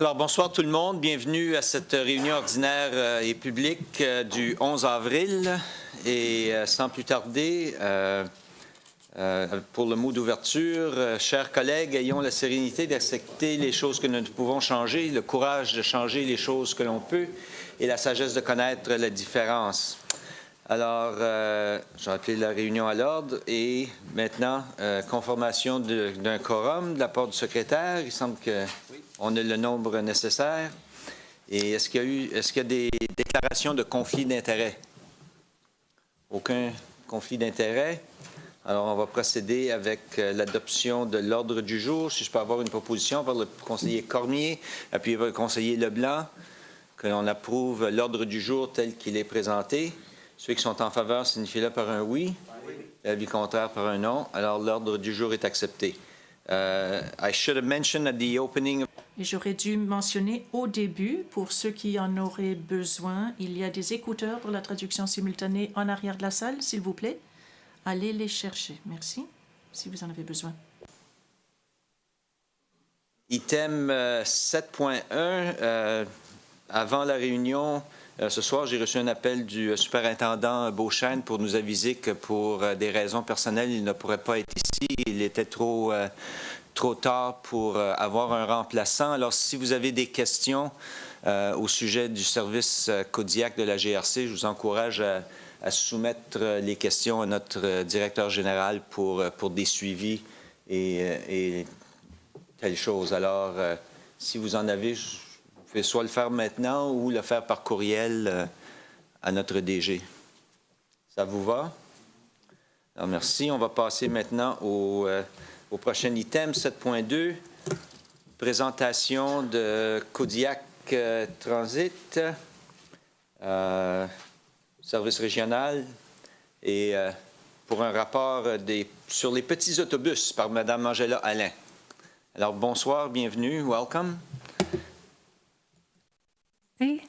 Alors, bonsoir tout le monde. Bienvenue à cette réunion ordinaire et publique du 11 avril. Et sans plus tarder, pour le mot d'ouverture, chers collègues, ayons la sérénité d'accepter les choses que nous pouvons changer, le courage de changer les choses que l'on peut et la sagesse de connaître la différence. Alors, j'ai appelé la réunion à l'ordre et maintenant, conformation d'un quorum de la part du secrétaire. Il semble qu'on a le nombre nécessaire. Et est-ce qu'il y a des déclarations de conflit d'intérêt? Aucun conflit d'intérêt. Alors, on va procéder avec l'adoption de l'ordre du jour. Si je peux avoir une proposition par le conseiller Cormier, appuyé par le conseiller Leblanc, que l'on approuve l'ordre du jour tel qu'il est présenté. Ceux qui sont en faveur signifient-le par un oui. L'avis contraire par un non. Alors, l'ordre du jour est accepté. I should have mentioned at the opening. Et j'aurais dû mentionner au début, pour ceux qui en auraient besoin, il y a des écouteurs pour la traduction simultanée en arrière de la salle, s'il vous plaît. Allez les chercher. Merci, si vous en avez besoin. Item 7.1. Avant la réunion, ce soir, j'ai reçu un appel du superintendant Beauchesne pour nous aviser que pour des raisons personnelles, il ne pourrait pas être ici. Il était trop tard pour avoir un remplaçant. Alors, si vous avez des questions au sujet du service Kodiak de la GRC, je vous encourage à soumettre les questions à notre directeur général pour des suivis et telle chose. Alors, si vous en avez, vous pouvez soit le faire maintenant ou le faire par courriel à notre DG. Ça vous va? Alors, merci. On va passer maintenant au prochain item, 7.2, présentation de Kodiak Transit, service régional, et pour un rapport sur les petits autobus par Mme Angela Alain. Alors, bonsoir, bienvenue, welcome. Oui.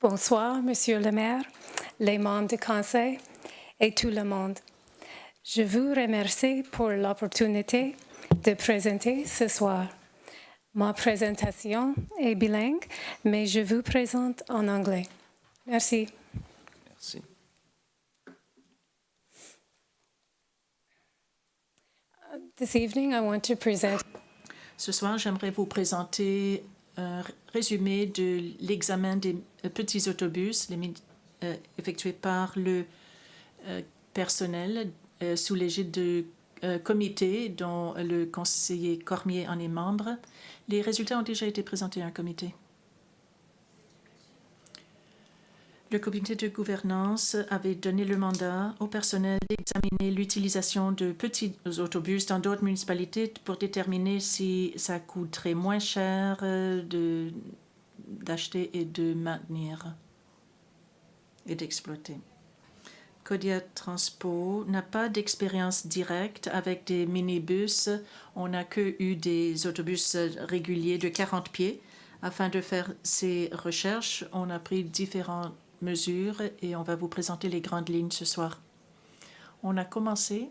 Bonsoir, Monsieur le maire, les membres du conseil et tout le monde. Je vous remercie pour l'opportunité de présenter ce soir. Ma présentation est bilingue, mais je vous présente en anglais. Merci. Merci. This evening, I want to present. Ce soir, j'aimerais vous présenter un résumé de l'examen des petits autobus effectué par le personnel sous l'égide du comité dont le conseiller Cormier en est membre. Les résultats ont déjà été présentés à un comité. Le comité de gouvernance avait donné le mandat au personnel d'examiner l'utilisation de petits autobus dans d'autres municipalités pour déterminer si ça coûterait moins cher d'acheter et de maintenir et d'exploiter. Kodiak Transpo n'a pas d'expérience directe avec des minibus. On n'a que eu des autobus réguliers de 40 pieds. Afin de faire ces recherches, on a pris différentes mesures et on va vous présenter les grandes lignes ce soir. On a commencé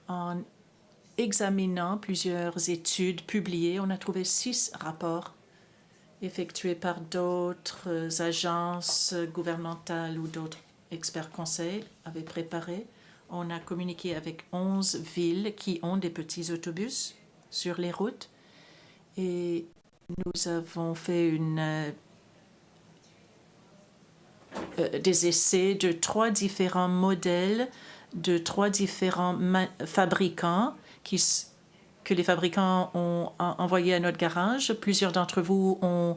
en examinant plusieurs études publiées. On a trouvé 6 rapports effectués par d'autres agences gouvernementales ou d'autres experts conseils avaient préparé. On a communiqué avec 11 villes qui ont des petits autobus sur les routes et nous avons fait des essais de 3 différents modèles, de 3 différents fabricants que les fabricants ont envoyés à notre garage. Plusieurs d'entre vous ont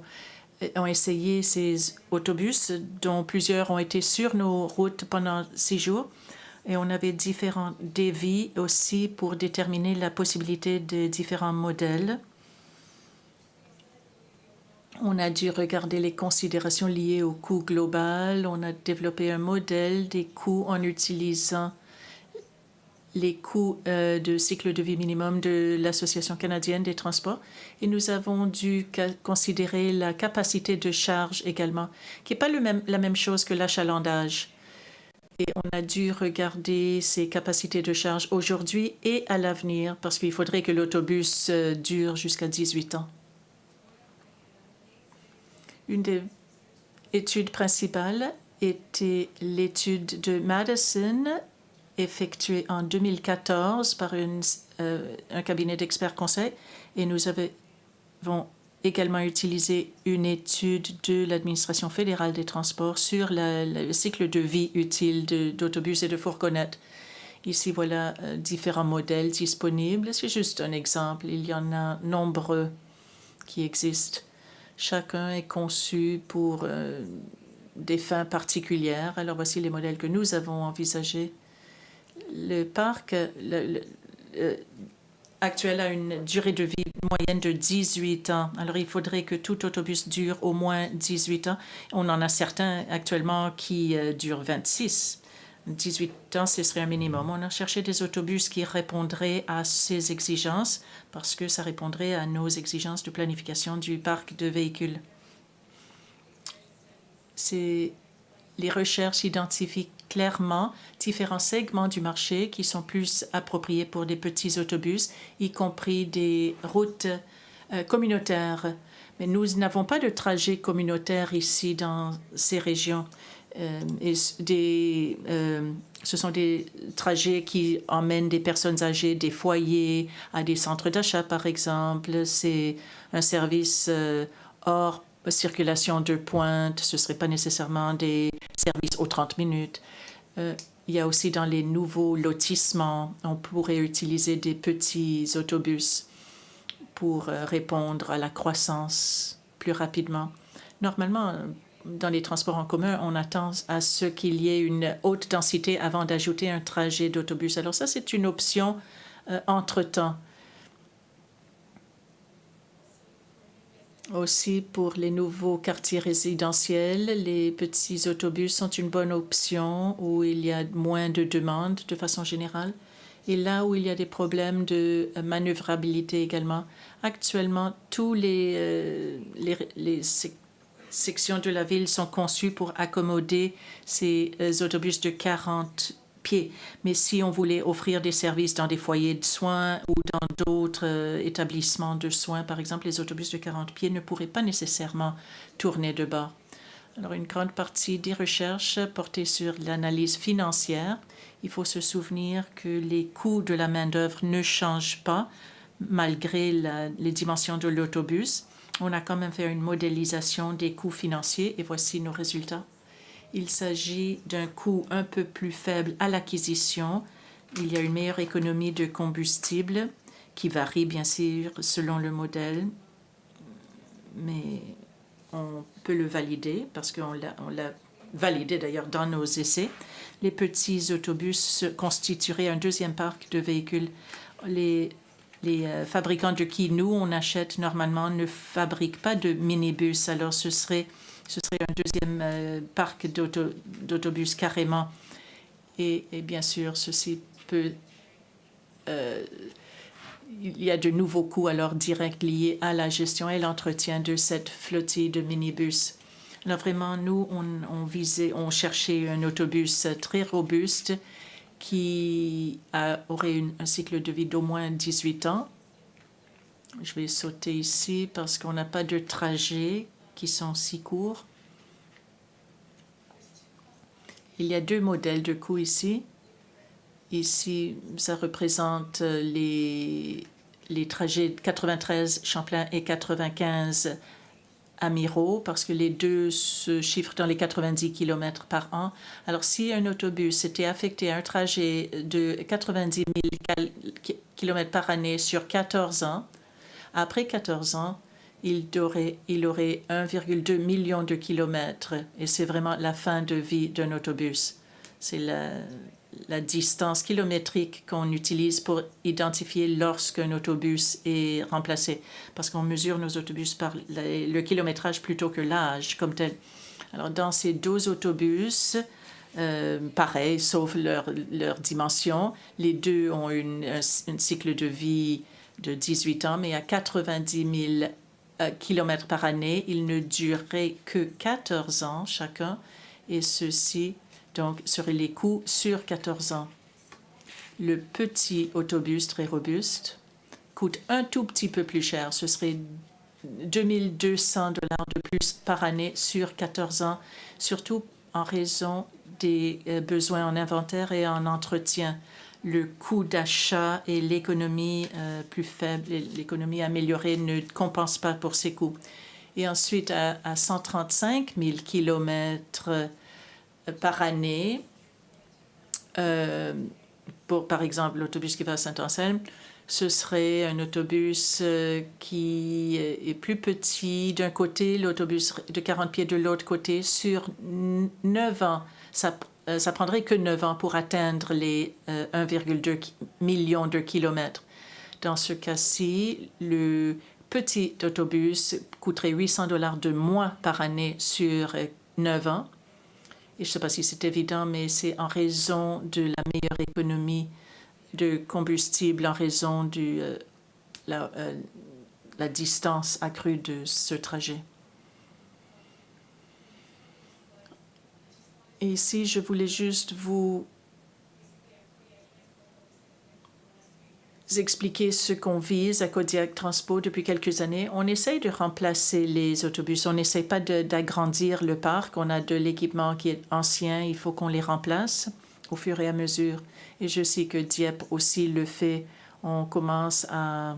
essayé ces autobus, dont plusieurs ont été sur nos routes pendant 6 jours. Et on avait différents devis aussi pour déterminer la possibilité de différents modèles. On a dû regarder les considérations liées au coût global. On a développé un modèle des coûts en utilisant les coûts de cycle de vie minimum de l'Association canadienne des transports. Et nous avons dû considérer la capacité de charge également, qui n'est pas la même chose que l'achalandage. Et on a dû regarder ces capacités de charge aujourd'hui et à l'avenir, parce qu'il faudrait que l'autobus dure jusqu'à 18 ans. Une des études principales était l'étude de Madison, effectuée en 2014 par un cabinet d'experts conseils, et nous avons également utilisé une étude de l'administration fédérale des transports sur le cycle de vie utile d'autobus et de fourgonnettes. Ici, voilà différents modèles disponibles. C'est juste un exemple. Il y en a nombreux qui existent. Chacun est conçu pour des fins particulières. Alors, voici les modèles que nous avons envisagés. Le parc actuel a une durée de vie moyenne de 18 ans. Alors, il faudrait que tout autobus dure au moins 18 ans. On en a certains actuellement qui durent 26. 18 ans, ce serait un minimum. On a cherché des autobus qui répondraient à ces exigences parce que ça répondrait à nos exigences de planification du parc de véhicules. Les recherches identifient clairement différents segments du marché qui sont plus appropriés pour des petits autobus, y compris des routes communautaires. Mais nous n'avons pas de trajet communautaire ici dans ces régions. Ce sont des trajets qui emmènent des personnes âgées des foyers à des centres d'achat, par exemple. C'est un service hors circulation de pointe. Ce ne serait pas nécessairement des services aux 30 minutes. Il y a aussi dans les nouveaux lotissements, on pourrait utiliser des petits autobus pour répondre à la croissance plus rapidement. Normalement, dans les transports en commun, on attend à ce qu'il y ait une haute densité avant d'ajouter un trajet d'autobus. Alors ça, c'est une option entre-temps. Aussi, pour les nouveaux quartiers résidentiels, les petits autobus sont une bonne option où il y a moins de demandes de façon générale. Et là où il y a des problèmes de manœuvrabilité également, actuellement, tous les sections de la ville sont conçues pour accommoder ces autobus de 40 pieds. Mais si on voulait offrir des services dans des foyers de soins ou dans d'autres établissements de soins, par exemple, les autobus de 40 pieds ne pourraient pas nécessairement tourner de bord. Alors, une grande partie des recherches portées sur l'analyse financière. Il faut se souvenir que les coûts de la main-d'œuvre ne changent pas malgré les dimensions de l'autobus. On a quand même fait une modélisation des coûts financiers et voici nos résultats. Il s'agit d'un coût un peu plus faible à l'acquisition. Il y a une meilleure économie de combustible qui varie bien sûr selon le modèle, mais on peut le valider parce qu'on l'a validé d'ailleurs dans nos essais. Les petits autobus constitueraient un deuxième parc de véhicules. Les fabricants de qui nous, on achète normalement, ne fabriquent pas de minibus. Alors, ce serait un deuxième parc d'autobus carrément. Et bien sûr, ceci peut... il y a de nouveaux coûts alors directs liés à la gestion et l'entretien de cette flottille de minibus. Alors vraiment, nous, on cherchait un autobus très robuste qui aurait un cycle de vie d'au moins 18 ans. Je vais sauter ici parce qu'on n'a pas de trajets qui sont si courts. Il y a deux modèles de coûts ici. Ici, ça représente les trajets 93 Champlain et 95 Amiraux, parce que les deux se chiffrent dans les 90 km par an. Alors, si un autobus était affecté à un trajet de 90 000 km par année sur 14 ans, après 14 ans, il aurait 1,2 million de kilomètres. Et c'est vraiment la fin de vie d'un autobus. C'est la distance kilométrique qu'on utilise pour identifier lorsqu'un autobus est remplacé, parce qu'on mesure nos autobus par le kilométrage plutôt que l'âge comme tel. Alors, dans ces deux autobus, pareil, sauf leur dimension, les deux ont un cycle de vie de 18 ans, mais à 90 000 kilomètres par année, ils ne dureraient que 14 ans chacun, et ceci donc seraient les coûts sur 14 ans. Le petit autobus très robuste coûte un tout petit peu plus cher. Ce serait $2 200 de plus par année sur 14 ans, surtout en raison des besoins en inventaire et en entretien. Le coût d'achat et l'économie plus faible, l'économie améliorée ne compensent pas pour ces coûts. Et ensuite, à 135 000 kilomètres par année, pour, par exemple, l'autobus qui va à Saint-Anselme, ce serait un autobus qui est plus petit d'un côté, l'autobus de 40 pieds de l'autre côté, sur 9 ans. Ça prendrait que 9 ans pour atteindre les 1,2 million de kilomètres. Dans ce cas-ci, le petit autobus coûterait $800 de moins par année sur 9 ans. Et je ne sais pas si c'est évident, mais c'est en raison de la meilleure économie de combustible, en raison de la distance accrue de ce trajet. Et ici, je voulais juste vous expliquer ce qu'on vise à Kodiak Transpo depuis quelques années. On essaye de remplacer les autobus. On n'essaye pas d'agrandir le parc. On a de l'équipement qui est ancien. Il faut qu'on les remplace au fur et à mesure. Et je sais que Dieppe aussi le fait. On commence à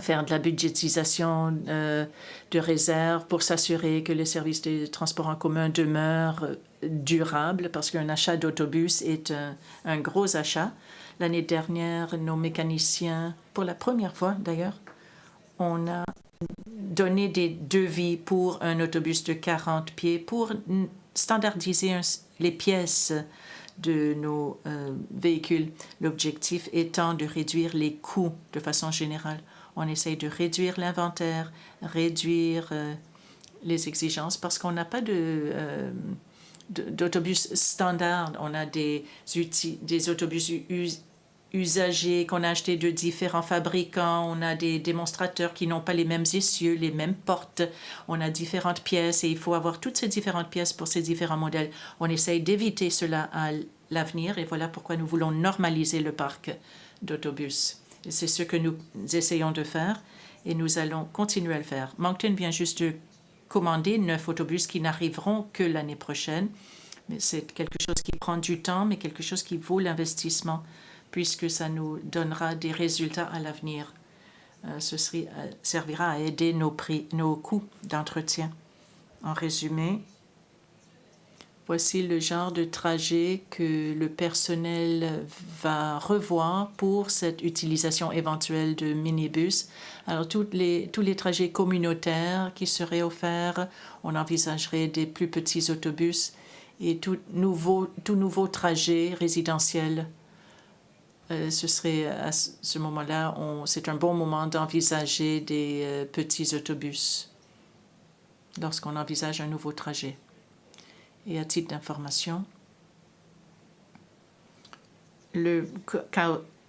faire de la budgétisation de réserve pour s'assurer que le service des transports en commun demeure durable, parce qu'un achat d'autobus est un gros achat. L'année dernière, nos mécaniciens, pour la première fois d'ailleurs, on a donné des devis pour un autobus de 40 pieds pour standardiser les pièces de nos véhicules. L'objectif étant de réduire les coûts de façon générale. On essaye de réduire l'inventaire, réduire les exigences parce qu'on n'a pas d'autobus standard. On a des autobus usagés qu'on a achetés de différents fabricants. On a des démonstrateurs qui n'ont pas les mêmes essieux, les mêmes portes. On a différentes pièces et il faut avoir toutes ces différentes pièces pour ces différents modèles. On essaye d'éviter cela à l'avenir et voilà pourquoi nous voulons normaliser le parc d'autobus. C'est ce que nous essayons de faire et nous allons continuer à le faire. Moncton vient juste de commander 9 autobus qui n'arriveront que l'année prochaine. Mais c'est quelque chose qui prend du temps, mais quelque chose qui vaut l'investissement puisque ça nous donnera des résultats à l'avenir. Ce servira à aider nos coûts d'entretien. En résumé, voici le genre de trajet que le personnel va revoir pour cette utilisation éventuelle de minibus. Alors, tous les trajets communautaires qui seraient offerts, on envisagerait des plus petits autobus et tout nouveau trajet résidentiel. Ce serait à ce moment-là, c'est un bon moment d'envisager des petits autobus lorsqu'on envisage un nouveau trajet. Et à titre d'information, le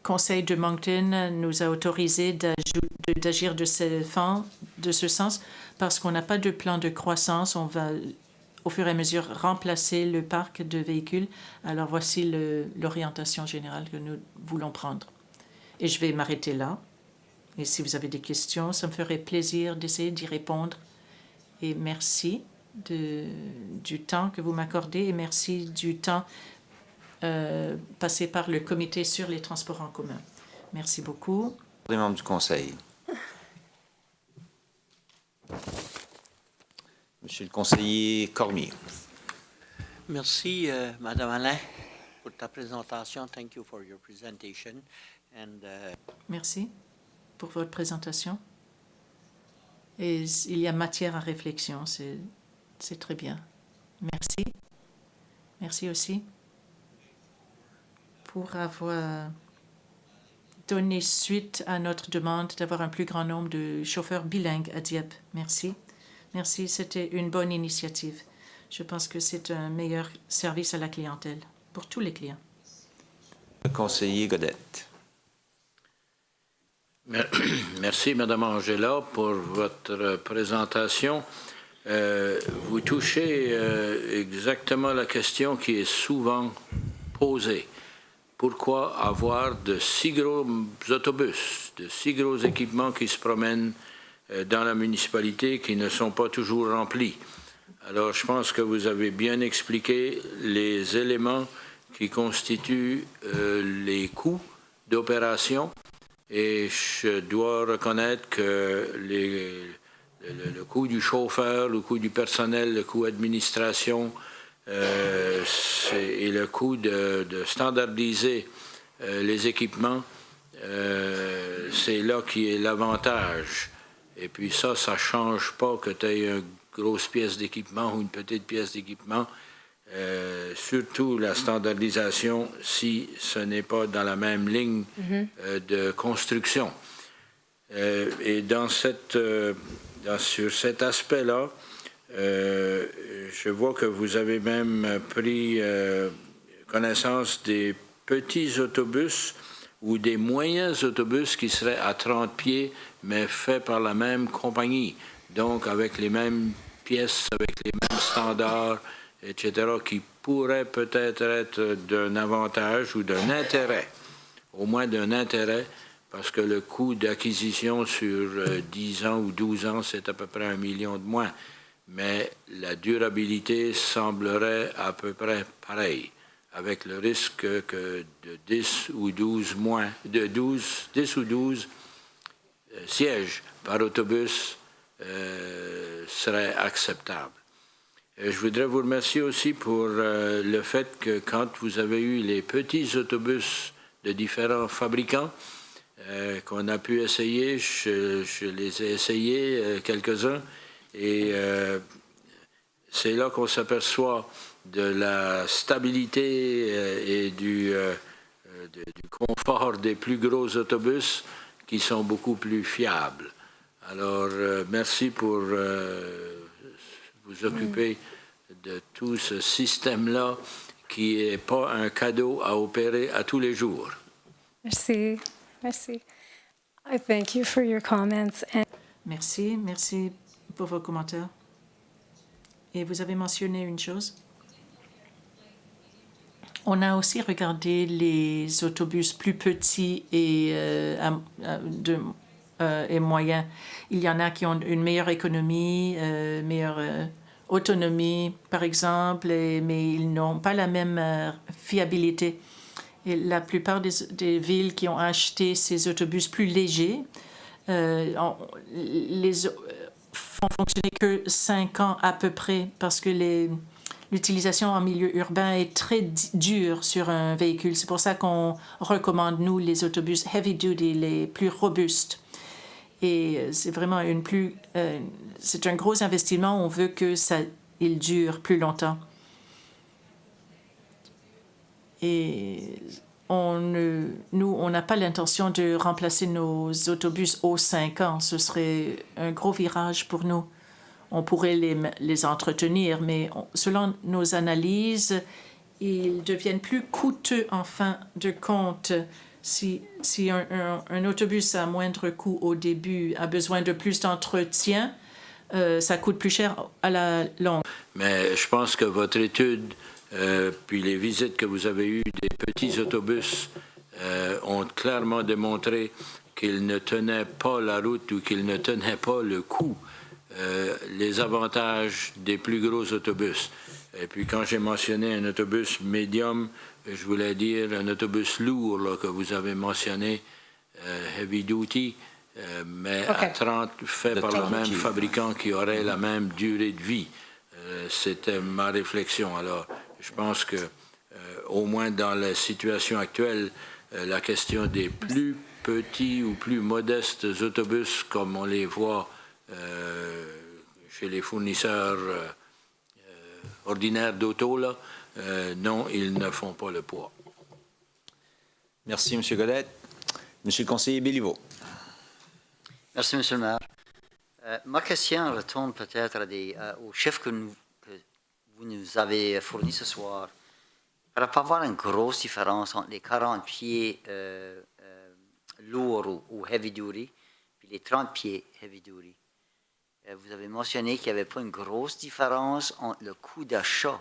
Conseil de Moncton nous a autorisé d'agir de ce sens parce qu'on n'a pas de plan de croissance. On va, au fur et à mesure, remplacer le parc de véhicules. Alors, voici l'orientation générale que nous voulons prendre. Et je vais m'arrêter là. Et si vous avez des questions, ça me ferait plaisir d'essayer d'y répondre. Et merci du temps que vous m'accordez et merci du temps passé par le comité sur les transports en commun. Merci beaucoup. Les membres du Conseil. Monsieur le conseiller Cormier. Merci, Madame Alain, pour ta présentation. Thank you for your presentation. And, merci pour votre présentation. Et il y a matière à réflexion, c'est très bien. Merci. Merci aussi pour avoir donné suite à notre demande d'avoir un plus grand nombre de chauffeurs bilingues à Dieppe. Merci. Merci, c'était une bonne initiative. Je pense que c'est un meilleur service à la clientèle pour tous les clients. Le conseiller Godette. Merci, Madame Angela, pour votre présentation. Vous touchez exactement la question qui est souvent posée. Pourquoi avoir de si gros autobus, de si gros équipements qui se promènent dans la municipalité qui ne sont pas toujours remplis. Alors, je pense que vous avez bien expliqué les éléments qui constituent les coûts d'opération et je dois reconnaître que le coût du chauffeur, le coût du personnel, le coût d'administration et le coût de standardiser les équipements, c'est là qui est l'avantage. Et puis ça ne change pas que tu aies une grosse pièce d'équipement ou une petite pièce d'équipement. Surtout la standardisation si ce n'est pas dans la même ligne de construction. Et sur cet aspect-là, je vois que vous avez même pris connaissance des petits autobus ou des moyens autobus qui seraient à 30 pieds, mais faits par la même compagnie, donc avec les mêmes pièces, avec les mêmes standards, etc., qui pourrait peut-être être d'un avantage ou d'un intérêt, au moins d'un intérêt, parce que le coût d'acquisition sur 10 ans ou 12 ans, c'est à peu près 1 million de moins. Mais la durabilité semblerait à peu près pareille, avec le risque que de 10 ou 12 sièges par autobus serait acceptable. Je voudrais vous remercier aussi pour le fait que quand vous avez eu les petits autobus de différents fabricants qu'on a pu essayer, je les ai essayés, quelques-uns, et c'est là qu'on s'aperçoit de la stabilité et du confort des plus gros autobus qui sont beaucoup plus fiables. Alors, merci pour vous occuper de tout ce système-là qui n'est pas un cadeau à opérer à tous les jours. Merci. Merci. I thank you for your comments. Merci pour vos commentaires. Et vous avez mentionné une chose. On a aussi regardé les autobus plus petits et moyens. Il y en a qui ont une meilleure économie, meilleure autonomie, par exemple, mais ils n'ont pas la même fiabilité. Et la plupart des villes qui ont acheté ces autobus plus légers les font fonctionner que 5 ans à peu près parce que l'utilisation en milieu urbain est très dure sur un véhicule. C'est pour ça qu'on recommande, nous, les autobus heavy duty, les plus robustes. Et c'est vraiment c'est un gros investissement. On veut que il dure plus longtemps. Et on n'a pas l'intention de remplacer nos autobus aux 5 ans. Ce serait un gros virage pour nous. On pourrait les entretenir, mais selon nos analyses, ils deviennent plus coûteux en fin de compte. Si un autobus à moindre coût au début a besoin de plus d'entretien, ça coûte plus cher à la longue. Mais je pense que votre étude, puis les visites que vous avez eues des petits autobus ont clairement démontré qu'ils ne tenaient pas la route ou qu'ils ne tenaient pas le coup. Les avantages des plus gros autobus. Et puis quand j'ai mentionné un autobus médium, je voulais dire un autobus lourd là, que vous avez mentionné, heavy duty, mais à 30, fait par le même fabricant qui aurait la même durée de vie. C'était ma réflexion. Alors, je pense que, au moins dans la situation actuelle, la question des plus petits ou plus modestes autobus, comme on les voit chez les fournisseurs ordinaires d'auto, là, non, ils ne font pas le poids. Merci, M. Godette. Monsieur le conseiller Béliveau. Merci, M. le maire. Ma question retourne peut-être aux chiffres que vous nous avez fournis ce soir. Il va pas avoir une grosse différence entre les 40 pieds lourds ou heavy duty et les 30 pieds heavy duty. Vous avez mentionné qu'il n'y avait pas une grosse différence entre le coût d'achat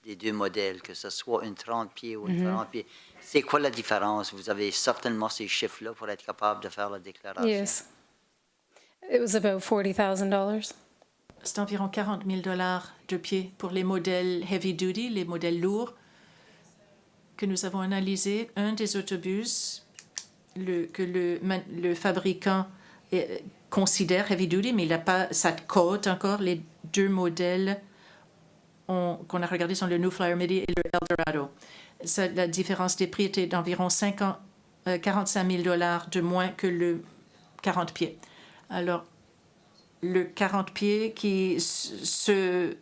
des deux modèles, que ce soit une 30 pieds ou une 40 pieds. C'est quoi la différence? Vous avez certainement ces chiffres-là pour être capable de faire la déclaration. Yes. It was about $40,000. C'est environ 40 000 de pied pour les modèles heavy duty, les modèles lourds que nous avons analysés. Un des autobus que le fabricant considère heavy duty, mais il n'a pas sa cote encore. Les deux modèles qu'on a regardés sont le New Flyer Midi et le Eldorado. La différence des prix était d'environ 45 000 de moins que le 40 pieds. Alors, le 40 pieds qui se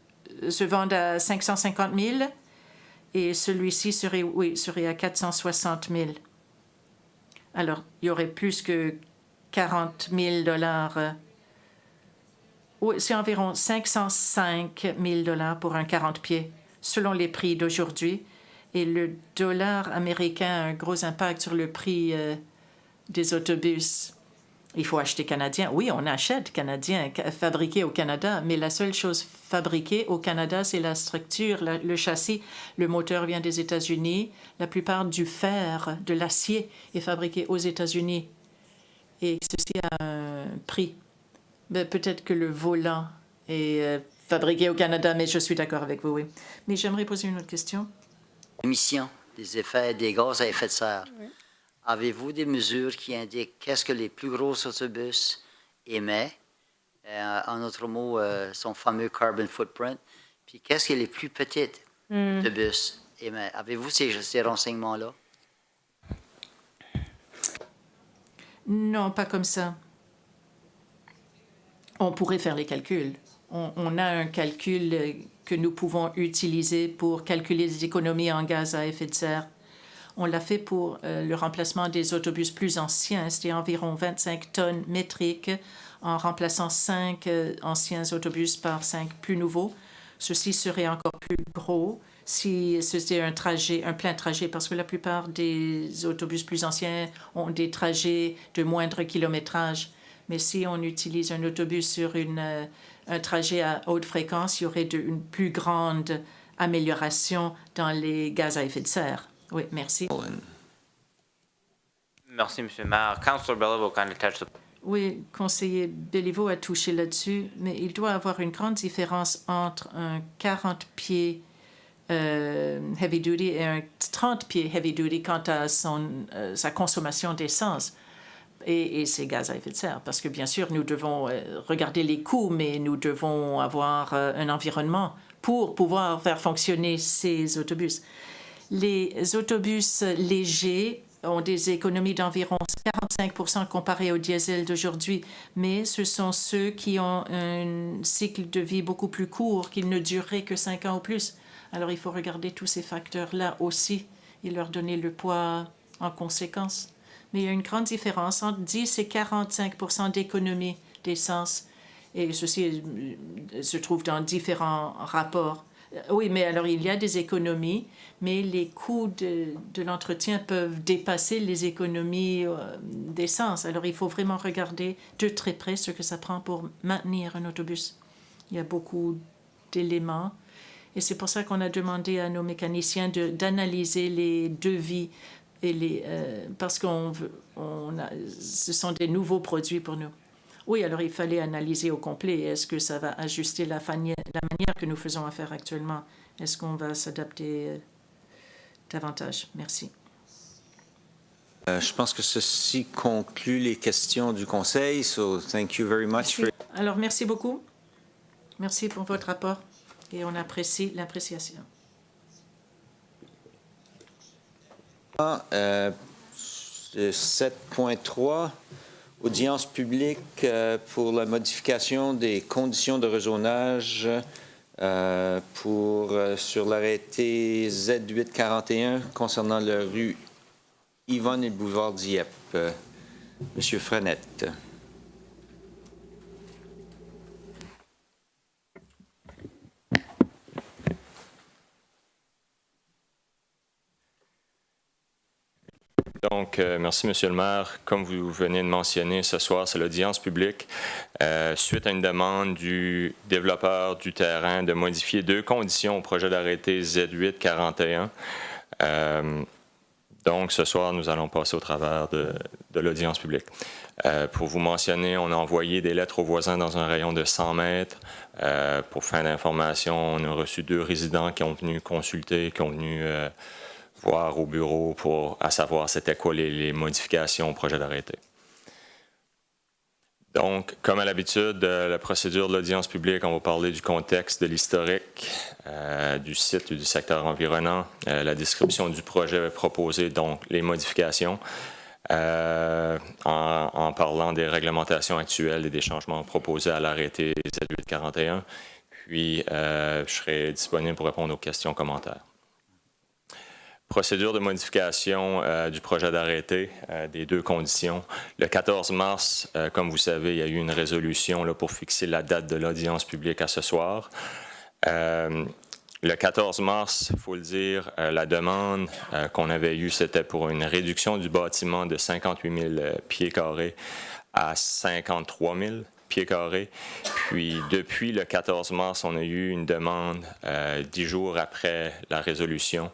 vend à 550 000 et celui-ci serait à 460 000. Alors, il y aurait plus que 40 000 c'est environ 505 000 pour un 40 pieds, selon les prix d'aujourd'hui. Et le dollar américain a un gros impact sur le prix des autobus. Il faut acheter canadien. Oui, on achète canadien, fabriqué au Canada, mais la seule chose fabriquée au Canada, c'est la structure, le châssis. Le moteur vient des États-Unis. La plupart du fer, de l'acier, est fabriqué aux États-Unis. Et ceci a un prix. Peut-être que le volant est fabriqué au Canada, mais je suis d'accord avec vous, oui. Mais j'aimerais poser une autre question. Émissions des effets des gaz à effet de serre. Oui. Avez-vous des mesures qui indiquent qu'est-ce que les plus gros autobus émettent, en autre mot, son fameux carbon footprint, puis qu'est-ce que les plus petits autobus émettent? Avez-vous ces renseignements-là? Non, pas comme ça. On pourrait faire les calculs. On a un calcul que nous pouvons utiliser pour calculer les économies en gaz à effet de serre. On l'a fait pour le remplacement des autobus plus anciens. C'était environ 25 tonnes métriques en remplaçant 5 anciens autobus par 5 plus nouveaux. Ceci serait encore plus gros si c'était un plein trajet, parce que la plupart des autobus plus anciens ont des trajets de moindre kilométrage. Mais si on utilise un autobus sur un trajet à haute fréquence, il y aurait une plus grande amélioration dans les gaz à effet de serre. Oui, merci. Merci, M. le maire. Councillor Beliveau kind of touched the... Oui, conseiller Béliveau a touché là-dessus, mais il doit y avoir une grande différence entre un 40 pieds heavy duty et un 30 pieds heavy duty quant à sa consommation d'essence et ses gaz à effet de serre. Parce que, bien sûr, nous devons regarder les coûts, mais nous devons avoir un environnement pour pouvoir faire fonctionner ces autobus. Les autobus légers ont des économies d'environ 45% comparées au diesel d'aujourd'hui, mais ce sont ceux qui ont un cycle de vie beaucoup plus court, qui ne durerait que 5 ans ou plus. Alors, il faut regarder tous ces facteurs-là aussi et leur donner le poids en conséquence. Mais il y a une grande différence entre 10 et 45% d'économie d'essence, et ceci se trouve dans différents rapports. Oui, mais alors il y a des économies, mais les coûts de l'entretien peuvent dépasser les économies d'essence. Alors il faut vraiment regarder de très près ce que ça prend pour maintenir un autobus. Il y a beaucoup d'éléments et c'est pour ça qu'on a demandé à nos mécaniciens d'analyser les devis et parce ce sont des nouveaux produits pour nous. Oui, alors il fallait analyser au complet. Est-ce que ça va ajuster la manière que nous faisons affaire actuellement? Est-ce qu'on va s'adapter davantage? Merci. Je pense que ceci conclut les questions du Conseil. So, thank you very much. Alors, merci beaucoup. Merci pour votre rapport et on apprécie l'appréciation. 7.3. Audience publique pour la modification des conditions de rezonage sur l'arrêté Z841 concernant la rue Yvonne et boulevard Dieppe. Monsieur Frenette. Donc, merci, Monsieur le maire. Comme vous venez de mentionner, ce soir, c'est l'audience publique suite à une demande du développeur du terrain de modifier 2 conditions au projet d'arrêté Z841. Donc, ce soir, nous allons passer au travers de l'audience publique. Pour vous mentionner, on a envoyé des lettres aux voisins dans un rayon de 100 mètres. Pour fin d'information, on a reçu 2 résidents qui ont venu consulter, qui ont venu voir au bureau à savoir c'était quoi les modifications au projet d'arrêté. Donc, comme à l'habitude, la procédure de l'audience publique, on va parler du contexte, de l'historique, du site ou du secteur environnant, la description du projet proposé, donc les modifications, en parlant des réglementations actuelles et des changements proposés à l'arrêté Z841. Puis, je serai disponible pour répondre aux questions, commentaires. Procédure de modification du projet d'arrêté, des 2 conditions. Le 14 mars, comme vous savez, il y a eu une résolution là, pour fixer la date de l'audience publique à ce soir. Le 14 mars, il faut le dire, la demande qu'on avait eue, c'était pour une réduction du bâtiment de 58 000 pieds carrés à 53 000 pieds carrés. Puis, depuis le 14 mars, on a eu une demande 10 jours après la résolution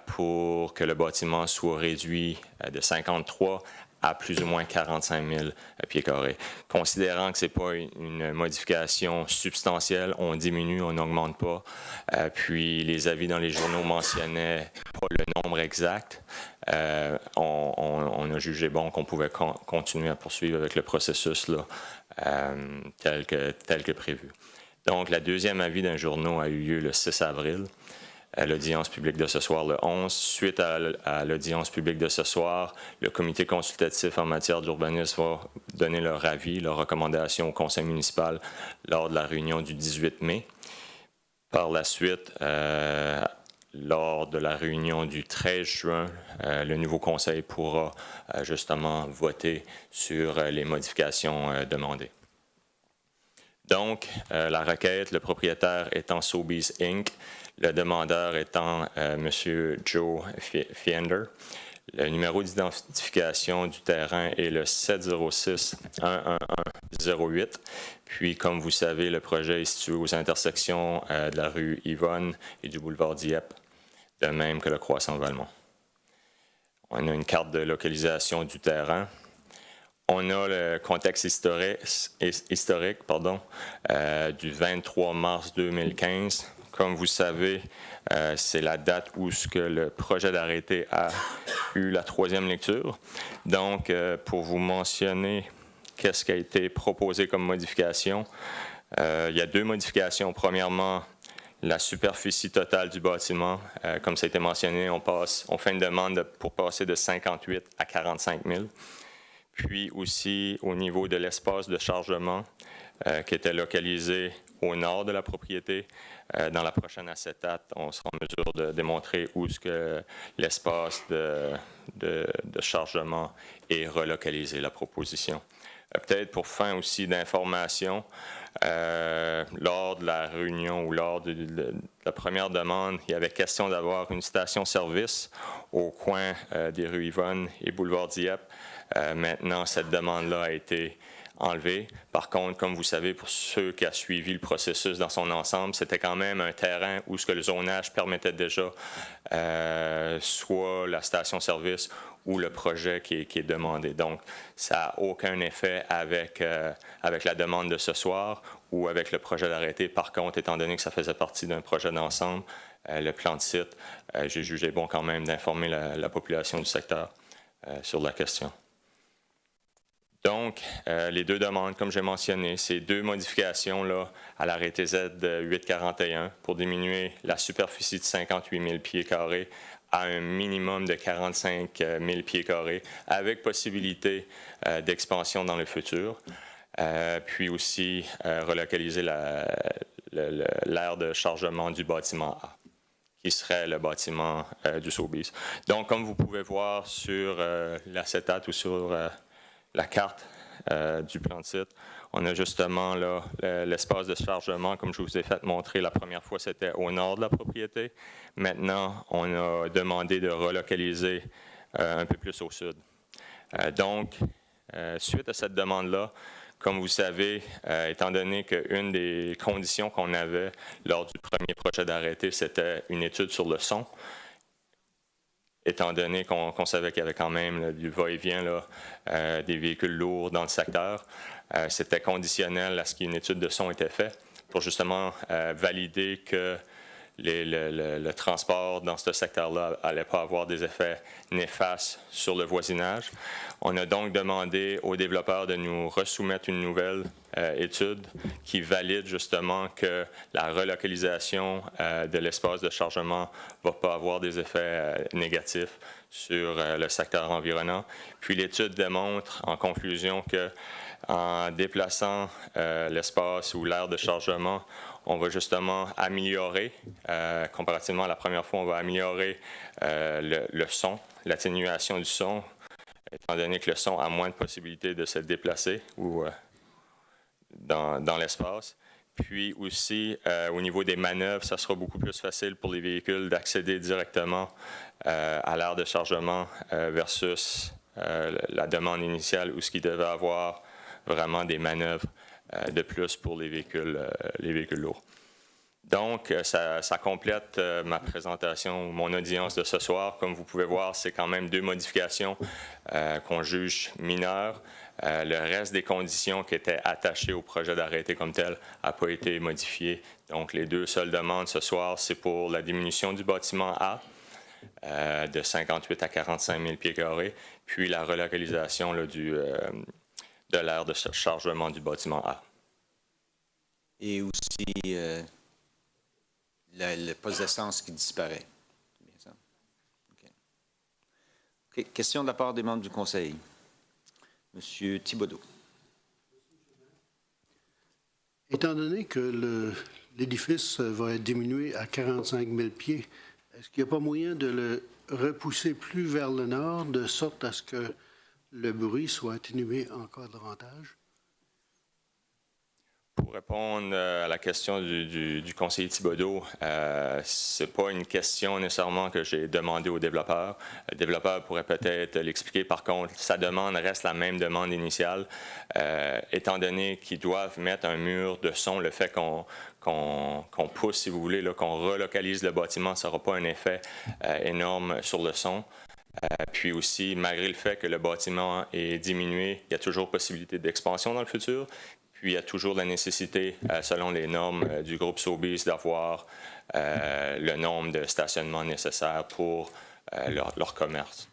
pour que le bâtiment soit réduit de 53 à plus ou moins 45 000 pieds carrés. Considérant que ce n'est pas une modification substantielle, on diminue, on n'augmente pas. Puis les avis dans les journaux mentionnaient pas le nombre exact. On a jugé bon qu'on pouvait continuer à poursuivre avec le processus là, tel que prévu. Donc, la deuxième avis d'un journal a eu lieu le 6 avril. L'audience publique de ce soir le 11. Suite à l'audience publique de ce soir, le comité consultatif en matière d'urbanisme va donner leur avis, leurs recommandations au conseil municipal lors de la réunion du 18 mai. Par la suite, lors de la réunion du 13 juin, le nouveau conseil pourra justement voter sur les modifications demandées. Donc, la requête, le propriétaire étant Sobeys Inc., le demandeur étant M. Joe Fiender. Le numéro d'identification du terrain est le 706-11108. Puis, comme vous savez, le projet est situé aux intersections de la rue Yvonne et du boulevard Dieppe, de même que le croissant Valmont. On a une carte de localisation du terrain. On a le contexte historique du 23 mars 2015. Comme vous savez, c'est la date où le projet d'arrêté a eu la 3e lecture. Donc, pour vous mentionner qu'est-ce qui a été proposé comme modification, il y a 2 modifications. Premièrement, la superficie totale du bâtiment. Comme ça a été mentionné, on fait une demande pour passer de 58 à 45 000. Puis aussi, au niveau de l'espace de chargement qui était localisé au nord de la propriété, dans la prochaine acétate, on sera en mesure de démontrer où est-ce que l'espace de chargement est relocalisé, la proposition. Peut-être pour fin aussi d'information, lors de la réunion ou lors de la première demande, il y avait question d'avoir une station-service au coin des rues Yvonne et boulevard Dieppe. Maintenant, cette demande-là a été enlevée. Par contre, comme vous savez, pour ceux qui ont suivi le processus dans son ensemble, c'était quand même un terrain où ce que le zonage permettait déjà soit la station-service ou le projet qui est demandé. Donc, ça n'a aucun effet avec la demande de ce soir ou avec le projet d'arrêté. Par contre, étant donné que ça faisait partie d'un projet d'ensemble, le plan de site, j'ai jugé bon quand même d'informer la population du secteur sur la question. Donc, les 2 demandes, comme j'ai mentionné, c'est 2 modifications là, à l'arrêté Z841 pour diminuer la superficie de 58 000 pieds carrés à un minimum de 45 000 pieds carrés, avec possibilité d'expansion dans le futur. Puis aussi relocaliser l'aire de chargement du bâtiment A, qui serait le bâtiment du Sobeys. Donc, comme vous pouvez voir sur l'acétate ou sur la carte du plan de site, on a justement là l'espace de chargement, comme je vous ai fait montrer la première fois, c'était au nord de la propriété. Maintenant, on a demandé de relocaliser un peu plus au sud. Donc, suite à cette demande-là, comme vous savez, étant donné qu'une des conditions qu'on avait lors du premier projet d'arrêté, c'était une étude sur le son, étant donné qu'on savait qu'il y avait quand même là, du va-et-vient là, des véhicules lourds dans le secteur. C'était conditionnel à ce qu'une étude de son était faite pour justement valider que le transport dans ce secteur-là n'allait pas avoir des effets néfastes sur le voisinage. On a donc demandé aux développeurs de nous resoumettre une nouvelle étude qui valide justement que la relocalisation de l'espace de chargement ne va pas avoir des effets négatifs sur le secteur environnant. Puis l'étude démontre en conclusion que en déplaçant l'espace ou l'aire de chargement, on va justement améliorer, comparativement à la première fois, on va améliorer le son, l'atténuation du son, étant donné que le son a moins de possibilités de se déplacer ou dans l'espace. Puis aussi, au niveau des manœuvres, ça sera beaucoup plus facile pour les véhicules d'accéder directement à l'aire de chargement versus la demande initiale où ce qui devait avoir vraiment des manœuvres de plus pour les véhicules lourds. Donc, ça complète ma présentation, mon audience de ce soir. Comme vous pouvez voir, c'est quand même 2 modifications qu'on juge mineures. Le reste des conditions qui étaient attachées au projet d'arrêté comme tel n'a pas été modifié. Donc, les 2 seules demandes ce soir, c'est pour la diminution du bâtiment A de 58 à 45 000 pieds carrés, puis la relocalisation là, de l'aire de chargement du bâtiment A. Et aussi le poste d'essence qui disparaît. C'est bien ça? OK. Question de la part des membres du Conseil. Monsieur Thibodeau. Étant donné que l'édifice va être diminué à 45 000 pieds, est-ce qu'il n'y a pas moyen de le repousser plus vers le nord, de sorte à ce que le bruit soit atténué encore davantage? Pour répondre à la question du conseiller Thibodeau, ce n'est pas une question nécessairement que j'ai demandé au développeur. Le développeur pourrait peut-être l'expliquer. Par contre, sa demande reste la même demande initiale. Étant donné qu'ils doivent mettre un mur de son, le fait qu'on pousse, si vous voulez, qu'on relocalise le bâtiment, ça n'aura pas un effet énorme sur le son. Puis aussi, malgré le fait que le bâtiment est diminué, il y a toujours possibilité d'expansion dans le futur. Puis il y a toujours la nécessité, selon les normes du groupe Sobeys, d'avoir le nombre de stationnements nécessaires pour leur commerce.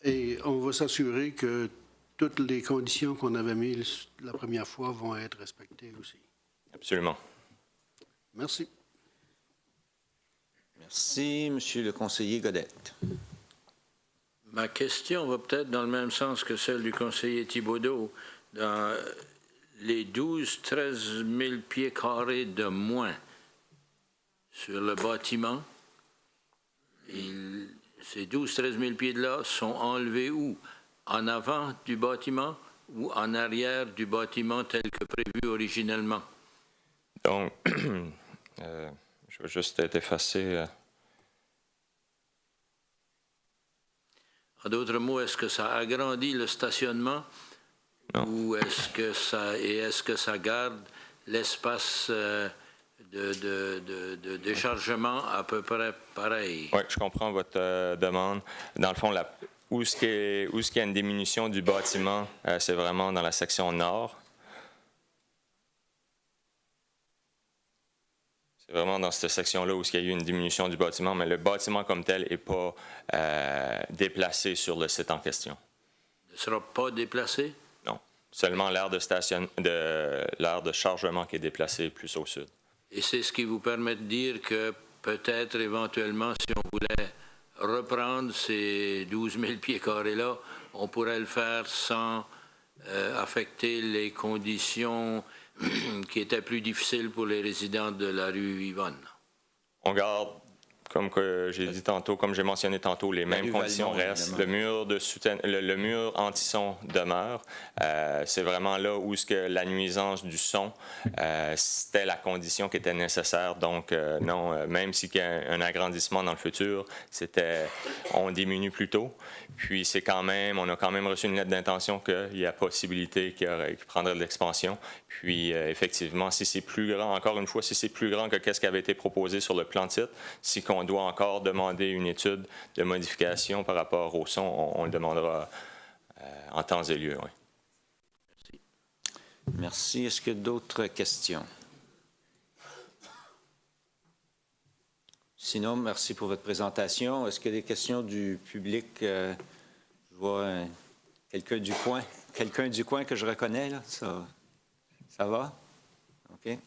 Et on va s'assurer que toutes les conditions qu'on avait mises la première fois vont être respectées aussi. Absolument. Merci. Merci, Monsieur le conseiller Godette. Ma question va peut-être dans le même sens que celle du conseiller Thibodeau. Dans les 12-13 000 pieds carrés de moins sur le bâtiment, ces 12-13 000 pieds-là sont enlevés où? En avant du bâtiment ou en arrière du bâtiment tel que prévu originellement? Donc, je vais juste être effacé. En d'autres mots, est-ce que ça agrandit le stationnement? Non. Ou est-ce que ça garde l'espace de déchargement à peu près pareil? Oui, je comprends votre demande. Dans le fond, où est-ce qu'il y a une diminution du bâtiment, c'est vraiment dans la section nord. C'est vraiment dans cette section-là où il y a eu une diminution du bâtiment, mais le bâtiment comme tel n'est pas déplacé sur le site en question. Ne sera pas déplacé? Non. Seulement l'aire de chargement qui est déplacé plus au sud. Et c'est ce qui vous permet de dire que peut-être éventuellement, si on voulait reprendre ces 12 000 pieds carrés-là, on pourrait le faire sans affecter les conditions qui étaient plus difficiles pour les résidents de la rue Yvonne. On garde, comme j'ai dit tantôt, comme j'ai mentionné tantôt, les mêmes conditions restent. Le mur anti-son demeure. C'est vraiment là où la nuisance du son, c'était la condition qui était nécessaire. Donc, non, même s'il y a un agrandissement dans le futur, on diminue plutôt. Puis, on a quand même reçu une lettre d'intention qu'il y a possibilité qu'il prendrait de l'expansion. Puis, effectivement, si c'est plus grand, encore une fois, si c'est plus grand que ce qui avait été proposé sur le plan de site, si on on doit encore demander une étude de modification par rapport au son, on le demandera en temps et lieu. Oui. Merci. Est-ce qu'il y a d'autres questions? Sinon, merci pour votre présentation. Est-ce qu'il y a des questions du public? Je vois quelqu'un du coin que je reconnais, là. Ça va? OK.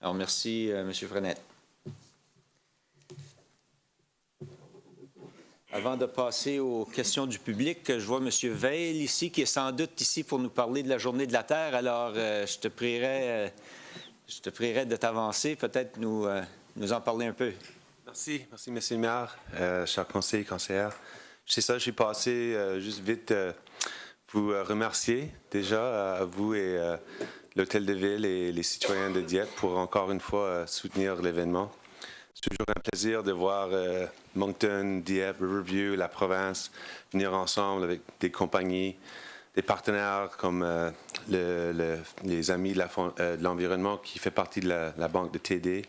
Alors, merci, M. Frenette. Avant de passer aux questions du public, je vois M. Veil ici, qui est sans doute ici pour nous parler de la Journée de la Terre. Alors, je te prierais de t'avancer, peut-être nous en parler un peu. Merci, M. le maire, chers conseillers et conseillères. C'est ça, je suis passé juste vite vous remercier déjà à vous et l'Hôtel de Ville et les citoyens de Dieppe pour encore une fois soutenir l'événement. C'est toujours un plaisir de voir Moncton, Dieppe, Riverview, la province venir ensemble avec des compagnies, des partenaires comme les Amis de l'Environnement qui fait partie de la banque de TD.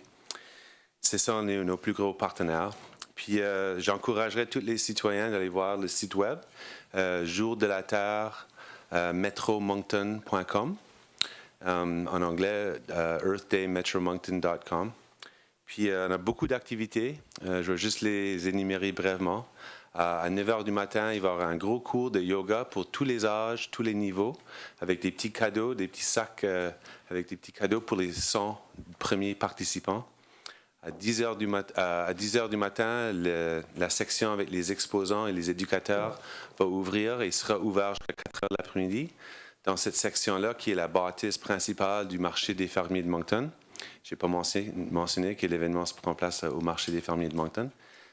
C'est ça, on est nos plus gros partenaires. Puis j'encouragerais tous les citoyens d'aller voir le site web Jour de la Terre, metromoncton.com. En anglais, earthdaymetromoncton.com. Puis on a beaucoup d'activités. Je vais juste les énumérer brièvement. À 9 h du matin, il va y avoir un gros cours de yoga pour tous les âges, tous les niveaux, avec des petits cadeaux, des petits sacs avec des petits cadeaux pour les 100 premiers participants. À 10 h du matin, la section avec les exposants et les éducateurs va ouvrir et sera ouvert jusqu'à 4 h de l'après-midi. Dans cette section-là, qui est la bâtisse principale du marché des fermiers de Moncton. Je n'ai pas mentionné que l'événement se prend place au marché des fermiers de Moncton.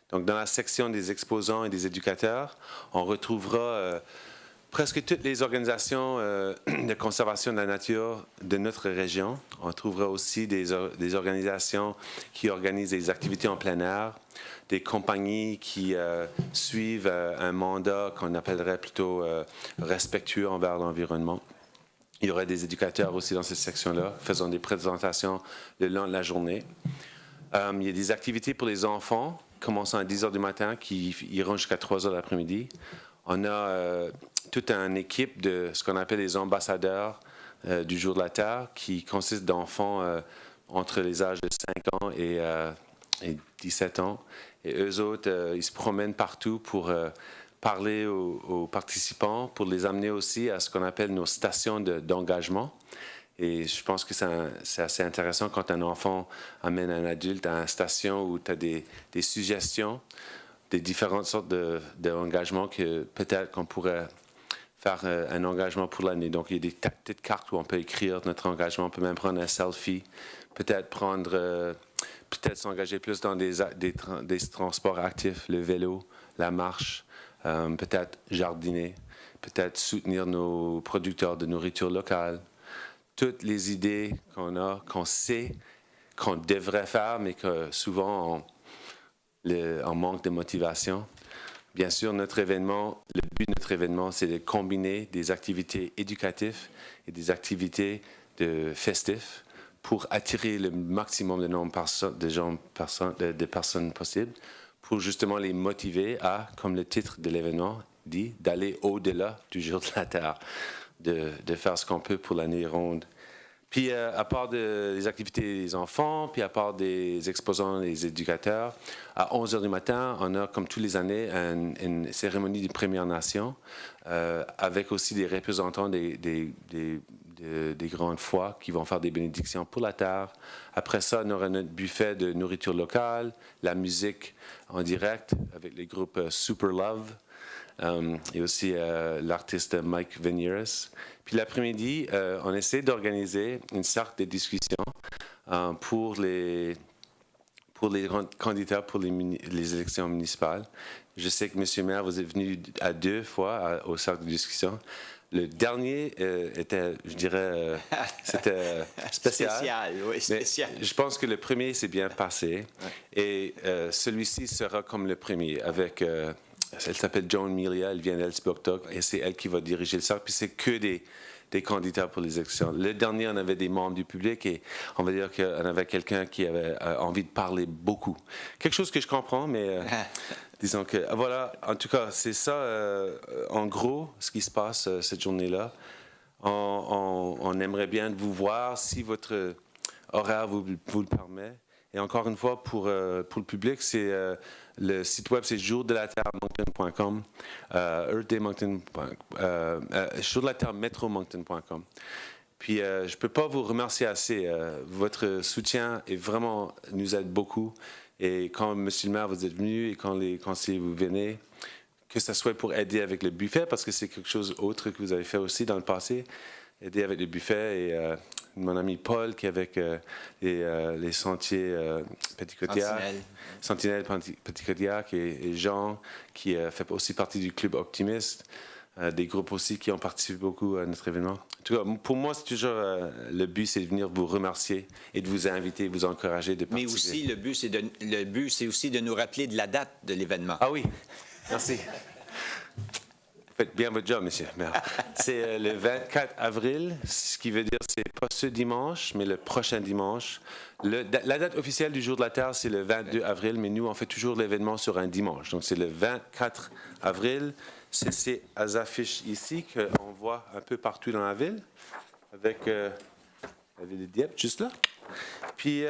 Donc, dans la section des exposants et des éducateurs, on retrouvera presque toutes les organisations de conservation de la nature de notre région. On trouvera aussi des organisations qui organisent des activités en plein air, des compagnies qui suivent un mandat qu'on appellerait plutôt respectueux envers l'environnement. Il y aurait des éducateurs aussi dans cette section-là, faisant des présentations le long de la journée. Il y a des activités pour les enfants, commençant à 10 h du matin, qui iront jusqu'à 3 h de l'après-midi. On a toute une équipe de ce qu'on appelle les ambassadeurs du Jour de la Terre, qui consiste d'enfants entre les âges de 5 ans et 17 ans. Et eux autres, ils se promènent partout pour parler aux participants, pour les amener aussi à ce qu'on appelle nos stations d'engagement. Et je pense que c'est assez intéressant quand un enfant amène un adulte à une station où tu as des suggestions, des différentes sortes d'engagements que peut-être qu'on pourrait faire un engagement pour l'année. Donc, il y a des petites cartes où on peut écrire notre engagement, on peut même prendre un selfie, peut-être s'engager plus dans des transports actifs, le vélo, la marche, peut-être jardiner, peut-être soutenir nos producteurs de nourriture locale. Toutes les idées qu'on sait qu'on devrait faire, mais que souvent on manque de motivation. Bien sûr, le but de notre événement, c'est de combiner des activités éducatives et des activités festives pour attirer le maximum de nombre de personnes possibles, pour justement les motiver à, comme le titre de l'événement dit, d'aller au-delà du Jour de la Terre, de faire ce qu'on peut pour l'année ronde. Puis, à part des activités des enfants, puis à part des exposants et des éducateurs, à 11 h du matin, on a, comme tous les années, une cérémonie des Premières Nations, avec aussi des représentants des grandes foi qui vont faire des bénédictions pour la terre. Après ça, on aura notre buffet de nourriture locale, la musique en direct avec le groupe Super Love, et aussi l'artiste Mike Venieres. Puis l'après-midi, on essaie d'organiser une sorte de discussion pour les candidats pour les élections municipales. Je sais que M. le maire, vous êtes venu à 2 fois au cercle de discussion. Le dernier était, je dirais, c'était spécial. Spécial. Mais je pense que le premier s'est bien passé. Ouais. Et celui-ci sera comme le premier avec... elle s'appelle Joan Melia, elle vient d'Elsburg, et c'est elle qui va diriger le cercle. Puis c'est que des des candidats pour les élections. Le dernier, on avait des membres du public et on va dire qu'on avait quelqu'un qui avait envie de parler beaucoup. Quelque chose que je comprends, mais disons que, voilà, en tout cas, c'est ça, en gros, ce qui se passe cette journée-là. On aimerait bien vous voir si votre horaire vous le permet. Et encore une fois, pour le public, c'est le site web, c'est jourdelaterremoncton.com, jourdelaterremetromoncton.com. Puis, je ne peux pas vous remercier assez. Votre soutien nous aide beaucoup. Et quand, M. le maire, vous êtes venu et quand les conseillers vous venez, que ce soit pour aider avec le buffet, parce que c'est quelque chose d'autre que vous avez fait aussi dans le passé, aider avec le buffet et mon ami Paul qui est avec les sentiers Petit Codillac, Sentinelle Petit Codillac et Jean qui fait aussi partie du club optimiste, des groupes aussi qui ont participé beaucoup à notre événement. En tout cas, pour moi, c'est toujours le but, c'est de venir vous remercier et de vous inviter, vous encourager de participer. Mais aussi, le but, c'est aussi de nous rappeler de la date de l'événement. Ah oui, merci. Faites bien votre job, monsieur. C'est le 24 avril, ce qui veut dire que ce n'est pas ce dimanche, mais le prochain dimanche. La date officielle du Jour de la Terre, c'est le 22 avril, mais nous, on fait toujours l'événement sur un dimanche. Donc, c'est le 24 avril. C'est ces affiches ici qu'on voit un peu partout dans la ville, avec la ville de Dieppe, juste là. Puis,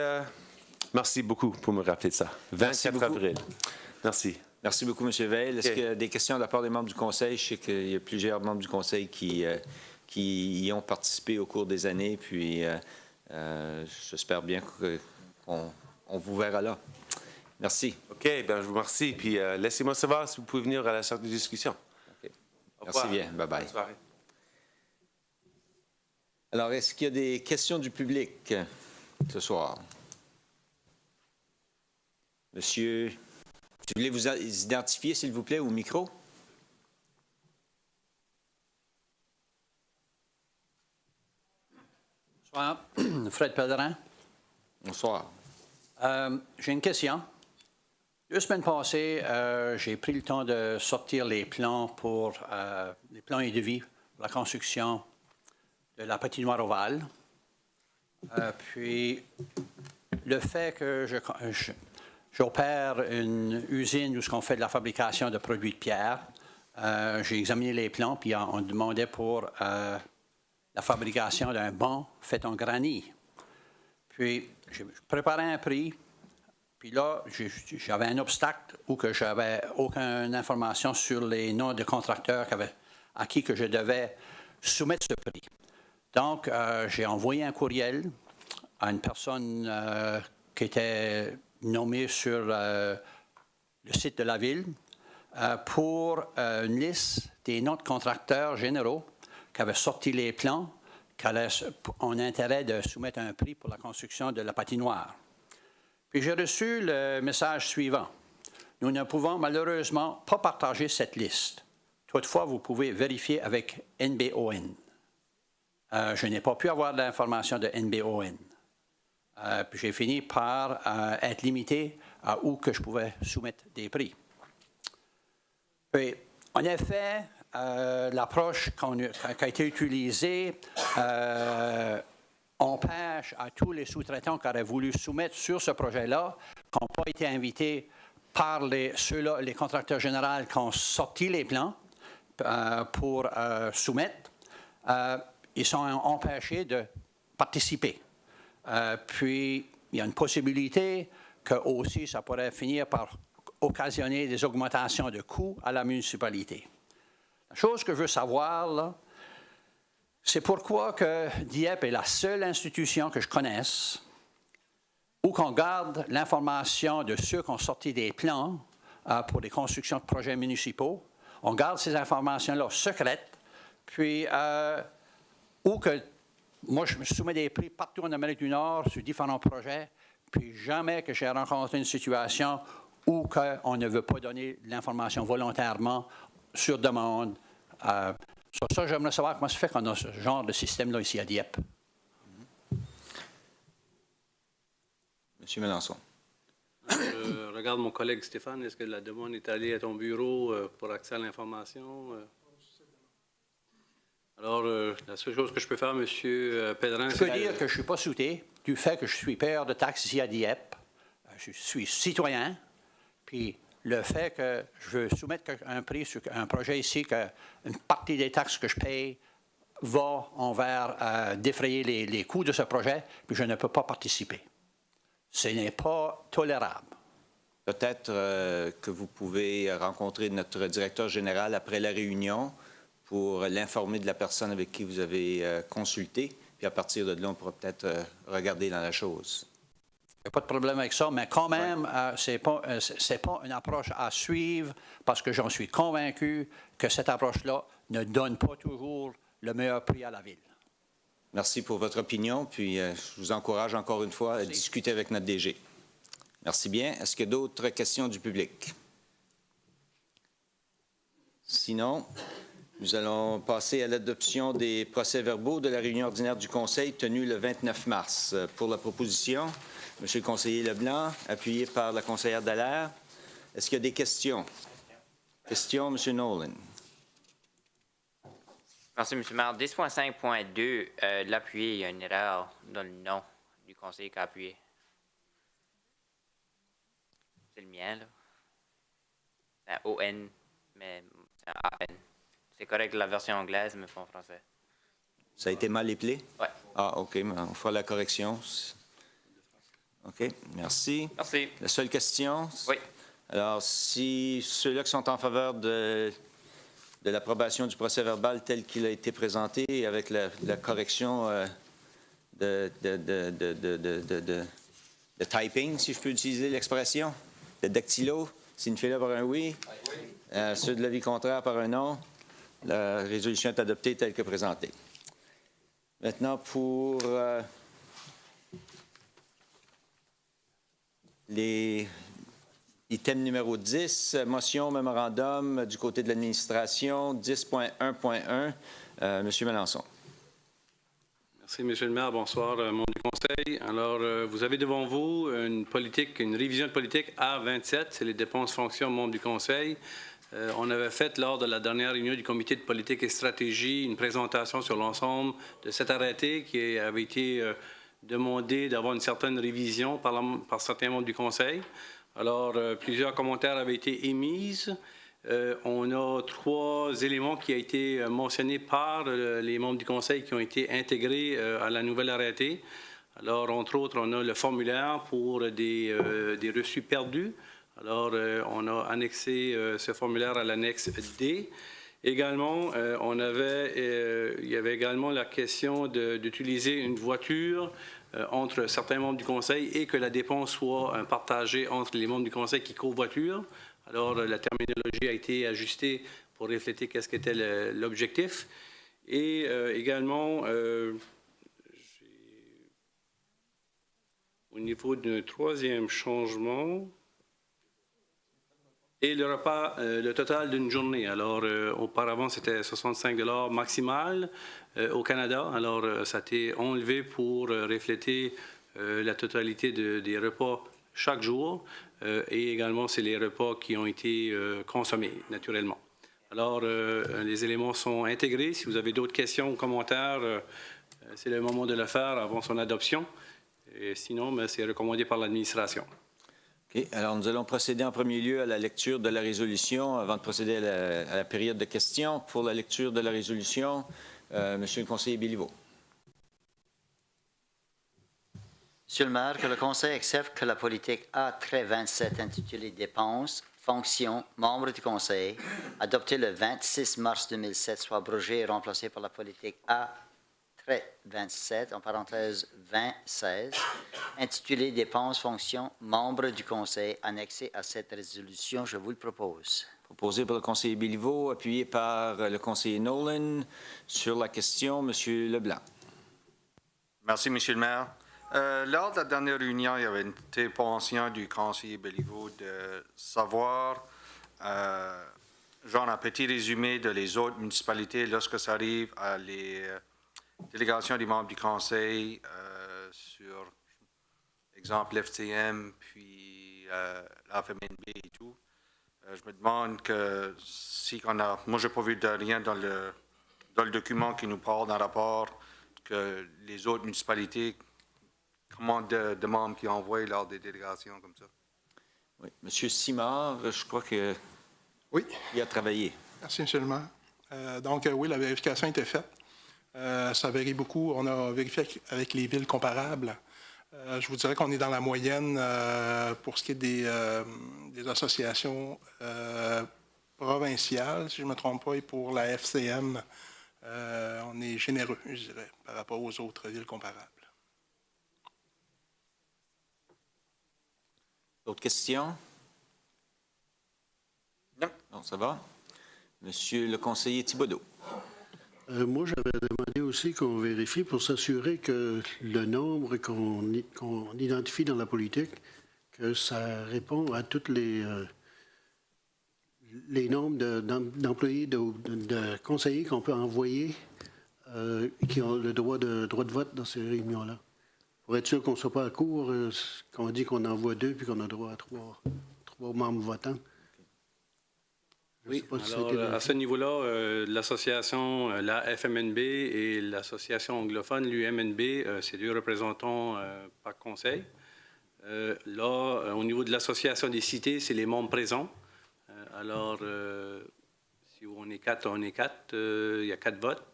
merci beaucoup pour me rappeler de ça. 24 avril. Merci. Merci beaucoup, M. Veil. Est-ce qu'il y a des questions de la part des membres du Conseil? Je sais qu'il y a plusieurs membres du Conseil qui y ont participé au cours des années, puis j'espère bien qu'on vous verra là. Merci. OK, bien, je vous remercie. Puis laissez-moi savoir si vous pouvez venir à la sortie de discussion. Okay. Merci bien. Bye-bye. Bonne soirée. Alors, est-ce qu'il y a des questions du public ce soir? Monsieur... Si vous voulez vous identifier, s'il vous plaît, au micro. Bonsoir, Fred Pellerin. Bonsoir. J'ai une question. 2 semaines passées, j'ai pris le temps de sortir les plans pour les plans et devis pour la construction de la patinoire ovale. Puis, le fait que j'opère une usine où on fait de la fabrication de produits de pierre. J'ai examiné les plans, puis on demandait pour la fabrication d'un banc fait en granit. Puis, j'ai préparé un prix, puis là, j'avais un obstacle où je n'avais aucune information sur les noms de contracteurs à qui que je devais soumettre ce prix. Donc, j'ai envoyé un courriel à une personne qui était nommé sur le site de la ville pour une liste des noms de contracteurs généraux qui avaient sorti les plans, qui allaient en intérêt de soumettre un prix pour la construction de la patinoire. Puis j'ai reçu le message suivant. Nous ne pouvons malheureusement pas partager cette liste. Toutefois, vous pouvez vérifier avec NBON. Je n'ai pas pu avoir l'information de NBON. Puis j'ai fini par être limité à où que je pouvais soumettre des prix. Puis, en effet, l'approche qui a été utilisée empêche à tous les sous-traitants qui auraient voulu soumettre sur ce projet-là, qui n'ont pas été invités par ceux-là, les contracteurs généraux qui ont sorti les plans pour soumettre, ils sont empêchés de participer. Puis, il y a une possibilité que aussi ça pourrait finir par occasionner des augmentations de coûts à la municipalité. La chose que je veux savoir, là, c'est pourquoi que Dieppe est la seule institution que je connaisse où qu'on garde l'information de ceux qui ont sorti des plans pour des constructions de projets municipaux. On garde ces informations-là secrètes, puis où que moi, je me soumets des prix partout en Amérique du Nord sur différents projets, puis jamais que j'ai rencontré une situation où on ne veut pas donner l'information volontairement sur demande. Sur ça, j'aimerais savoir comment ça fait qu'on a ce genre de système-là ici à Dieppe. Monsieur Mélenchon. Je regarde mon collègue Stéphane. Est-ce que la demande est allée à ton bureau pour accès à l'information? Alors, la seule chose que je peux faire, M. Pellerin, Je peux dire que je ne suis pas souté du fait que je suis payeur de taxes ici à Dieppe. Je suis citoyen. Puis le fait que je veux soumettre un prix sur un projet ici, qu'une partie des taxes que je paye va envers défrayer les coûts de ce projet, puis je ne peux pas participer. Ce n'est pas tolérable. Peut-être que vous pouvez rencontrer notre directeur général après la réunion pour l'informer de la personne avec qui vous avez consulté. Puis à partir de là, on pourra peut-être regarder dans la chose. Il n'y a pas de problème avec ça, mais quand même, ce n'est pas une approche à suivre parce que j'en suis convaincu que cette approche-là ne donne pas toujours le meilleur prix à la ville. Merci pour votre opinion, puis je vous encourage encore une fois à discuter avec notre DG. Merci bien. Est-ce qu'il y a d'autres questions du public? Sinon, nous allons passer à l'adoption des procès-verbaux de la réunion ordinaire du Conseil tenue le 29 mars. Pour la proposition, M. le conseiller Leblanc, appuyé par la conseillère Dallaire. Est-ce qu'il y a des questions? Questions, M. Nolan. Merci, M. le maire. 10.5.2, l'appuyé, il y a une erreur dans le nom du conseiller qui a appuyé. C'est le mien, là. C'est un ON, mais c'est un AN. C'est correct la version anglaise, mais pas en français. Ça a été mal épelé? Oui. Ah, OK. On fera la correction. OK. Merci. Merci. La seule question? Oui. Alors, si ceux-là qui sont en faveur de l'approbation du procès-verbal tel qu'il a été présenté avec la correction de typing, si je peux utiliser l'expression, de dactylo, signifiez-le par un oui. Ceux de l'avis contraire par un non. La résolution est adoptée telle que présentée. Maintenant, pour les items numéro 10, motion, mémorandum du côté de l'administration, 10.1.1. Monsieur Melançon. Merci, M. le maire. Bonsoir, membre du Conseil. Alors, vous avez devant vous une révision de politique A27, c'est les dépenses fonctions membres du Conseil. On avait fait, lors de la dernière réunion du Comité de politique et stratégie, une présentation sur l'ensemble de cet arrêté qui avait été demandé d'avoir une certaine révision par certains membres du Conseil. Alors, plusieurs commentaires avaient été émis. On a 3 éléments qui ont été mentionnés par les membres du Conseil qui ont été intégrés à la nouvelle arrêté. Alors, entre autres, on a le formulaire pour des reçus perdus. Alors, on a annexé ce formulaire à l'annexe D. Également, il y avait également la question d'utiliser une voiture entre certains membres du Conseil et que la dépense soit partagée entre les membres du Conseil qui covoiturent. Alors, la terminologie a été ajustée pour refléter qu'est-ce qu'était l'objectif. Et également, au niveau d'un 3e changement, et le repas, le total d'une journée. Alors, auparavant, c'était 65 $ maximal au Canada. Alors, ça a été enlevé pour refléter la totalité des repas chaque jour. Et également, c'est les repas qui ont été consommés, naturellement. Alors, les éléments sont intégrés. Si vous avez d'autres questions ou commentaires, c'est le moment de le faire avant son adoption. Et sinon, c'est recommandé par l'administration. OK. Alors, nous allons procéder en premier lieu à la lecture de la résolution avant de procéder à la période de questions. Pour la lecture de la résolution, Monsieur le conseiller Béliveau. Monsieur le maire, que le Conseil accepte que la politique A-27 intitulée Dépenses, fonctions, membres du Conseil, adoptée le 26 mars 2007, soit abrogée et remplacée par la politique A-27, en parenthèse 2016, intitulée Dépenses, fonctions, membres du Conseil, annexée à cette résolution. Je vous le propose. Proposé par le conseiller Béliveau, appuyé par le conseiller Nolan. Sur la question, Monsieur Leblanc. Merci, Monsieur le maire. Lors de la dernière réunion, il y avait une intervention du conseiller Béliveau de savoir, genre un petit résumé de les autres municipalités lorsque ça arrive à les délégations des membres du conseil sur, exemple, l'FTM, puis la FMNB et tout. Je me demande que si on a... Moi, je n'ai pas vu de rien dans dans le document qui nous parle dans le rapport que les autres municipalités, comment de membres qui ont envoyé lors des délégations comme ça. Oui. Monsieur Simard, je crois que oui. Il a travaillé. Merci, M. le maire. Donc, oui, la vérification a été faite. Ça varie beaucoup. On a vérifié avec les villes comparables. Je vous dirais qu'on est dans la moyenne pour ce qui est des associations provinciales, si je ne me trompe pas, et pour la FCM, on est généreux, je dirais, par rapport aux autres villes comparables. D'autres questions? Non. Non, ça va. Monsieur le conseiller Thibodeau. Moi, j'avais demandé aussi qu'on vérifie pour s'assurer que le nombre qu'on identifie dans la politique, que ça répond à tous les nombres d'employés, de conseillers qu'on peut envoyer qui ont le droit de vote dans ces réunions-là. Pour être sûr qu'on ne soit pas à court, qu'on dit qu'on envoie 2 puis qu'on a droit à 3 membres votants. Oui, alors à ce niveau-là, l'association, la FMNB et l'association anglophone, l'UMNB, c'est 2 représentants par conseil. Là, au niveau de l'association des cités, c'est les membres présents. Alors, si on est 4, on est 4. Il y a 4 votes.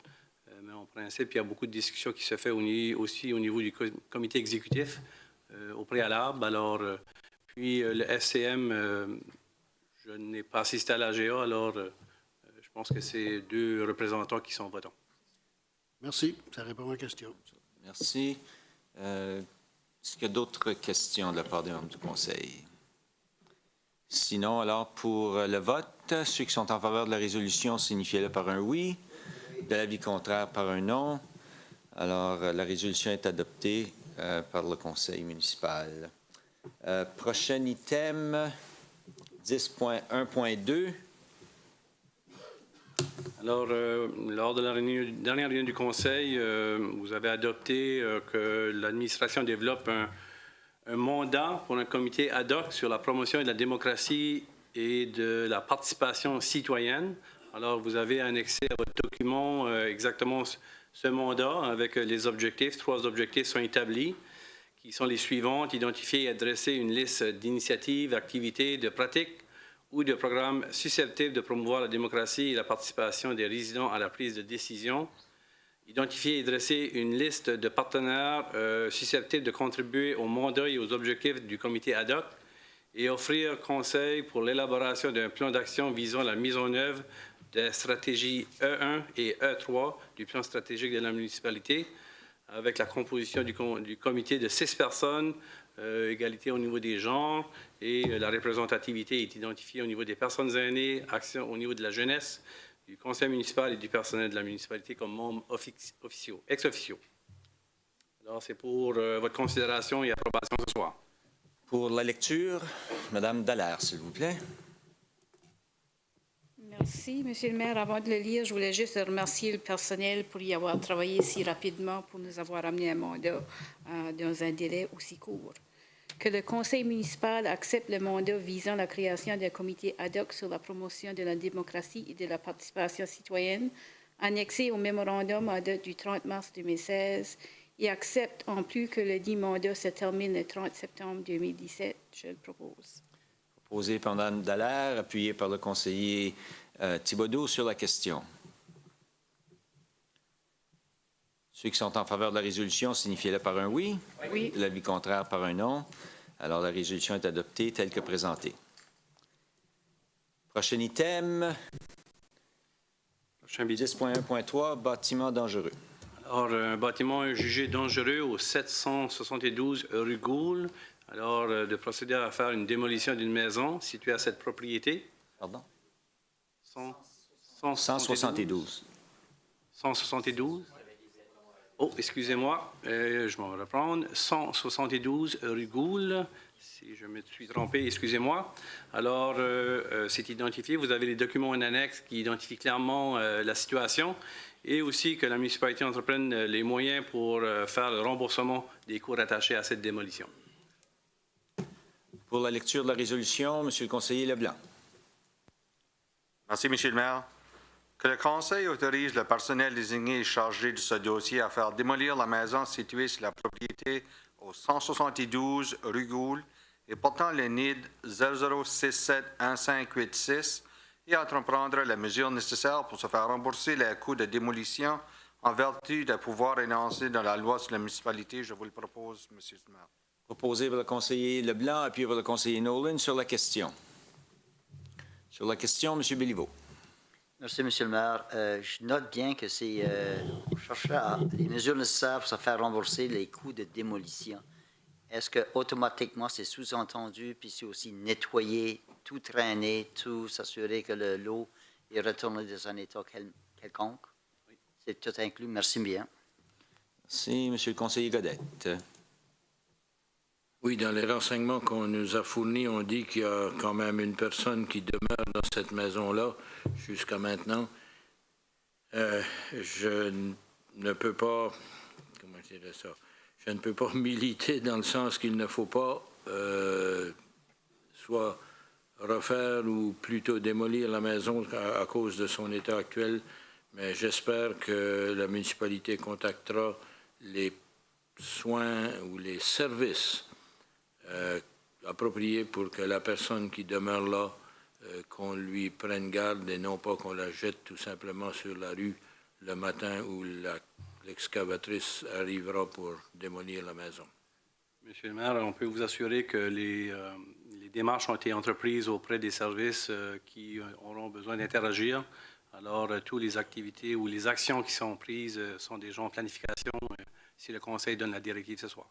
Mais en principe, il y a beaucoup de discussions qui se font aussi au niveau du comité exécutif au préalable. Alors, puis le FCM... je n'ai pas assisté à l'AGA, alors je pense que c'est 2 représentants qui sont votants. Merci. Ça répond à ma question. Merci. Est-ce qu'il y a d'autres questions de la part des membres du Conseil? Sinon, alors, pour le vote, ceux qui sont en faveur de la résolution, signifiez-le par un oui. De l'avis contraire, par un non. Alors, la résolution est adoptée par le Conseil municipal. Prochain item... 10.1.2. Alors, lors de la dernière réunion du Conseil, vous avez adopté que l'administration développe un mandat pour un comité ad hoc sur la promotion de la démocratie et de la participation citoyenne. Alors, vous avez annexé à votre document exactement ce mandat avec les objectifs. 3 objectifs sont établis, qui sont les suivantes: identifier et adresser une liste d'initiatives, d'activités, de pratiques ou de programmes susceptibles de promouvoir la démocratie et la participation des résidents à la prise de décision. Identifier et dresser une liste de partenaires susceptibles de contribuer au mandat et aux objectifs du comité ad hoc et offrir conseil pour l'élaboration d'un plan d'action visant la mise en œuvre des stratégies E1 et E3 du plan stratégique de la municipalité, avec la composition du comité de 6 personnes, égalité au niveau des genres, et la représentativité est identifiée au niveau des personnes aînées, action au niveau de la jeunesse, du conseil municipal et du personnel de la municipalité comme membres ex-officio. Alors, c'est pour votre considération et approbation ce soir. Pour la lecture, Mme Dallaire, s'il vous plaît. Merci, Monsieur le maire. Avant de le lire, je voulais juste remercier le personnel pour y avoir travaillé si rapidement pour nous avoir amené un mandat dans un délai aussi court. Que le conseil municipal accepte le mandat visant la création d'un comité ad hoc sur la promotion de la démocratie et de la participation citoyenne, annexé au mémorandum en date du 30 mars 2016, et accepte en plus que le dit mandat se termine le 30 septembre 2017. Je le propose. Proposé par Mme Dallaire, appuyé par le conseiller Thibodeau sur la question. Ceux qui sont en faveur de la résolution, signifiez-le par un oui. Oui. L'avis contraire par un non. Alors, la résolution est adoptée telle que présentée. Prochain item. 10.1.3, bâtiment dangereux. Alors, un bâtiment jugé dangereux au 772 rue Gould. Alors, de procéder à faire une démolition d'une maison située à cette propriété. Pardon? 172. 172. Oh, excusez-moi, je vais me reprendre. 172 rue Gould. Si je me suis trompé, excusez-moi. Alors, c'est identifié. Vous avez les documents en annexe qui identifient clairement la situation et aussi que la municipalité entreprenne les moyens pour faire le remboursement des coûts attachés à cette démolition. Pour la lecture de la résolution, Monsieur le conseiller Leblanc. Merci, Monsieur le maire. que le Conseil autorise le personnel désigné et chargé de ce dossier à faire démolir la maison située sur la propriété au 172 rue Gould et portant le NID 00671586 et à entreprendre les mesures nécessaires pour se faire rembourser les coûts de démolition en vertu des pouvoirs énoncés dans la loi sur la municipalité. Je vous le propose, M. le maire. Proposé par le conseiller Leblanc, appuyé par le conseiller Nolan sur la question. Sur la question, M. Béliveau. Merci, M. le maire. Je note bien que c'est on cherchera les mesures nécessaires pour se faire rembourser les coûts de démolition. Est-ce que automatiquement c'est sous-entendu, puis c'est aussi nettoyer, tout traîner, tout s'assurer que le lot est retourné dans un état quelconque? Oui. C'est tout inclus. Merci bien. Merci, M. le conseiller Godette. Oui, dans les renseignements qu'on nous a fournis, on dit qu'il y a quand même une personne qui demeure dans cette maison-là jusqu'à maintenant. Je ne peux pas, comment dire ça, je ne peux pas militer dans le sens qu'il ne faut pas soit refaire ou plutôt démolir la maison à cause de son état actuel, mais j'espère que la municipalité contactera les soins ou les services approprié pour que la personne qui demeure là, qu'on lui prenne garde et non pas qu'on la jette tout simplement sur la rue le matin où l'excavatrice arrivera pour démolir la maison. Monsieur le maire, on peut vous assurer que les démarches ont été entreprises auprès des services qui auront besoin d'interagir. Alors, toutes les activités ou les actions qui sont prises sont déjà en planification si le Conseil donne la directive ce soir.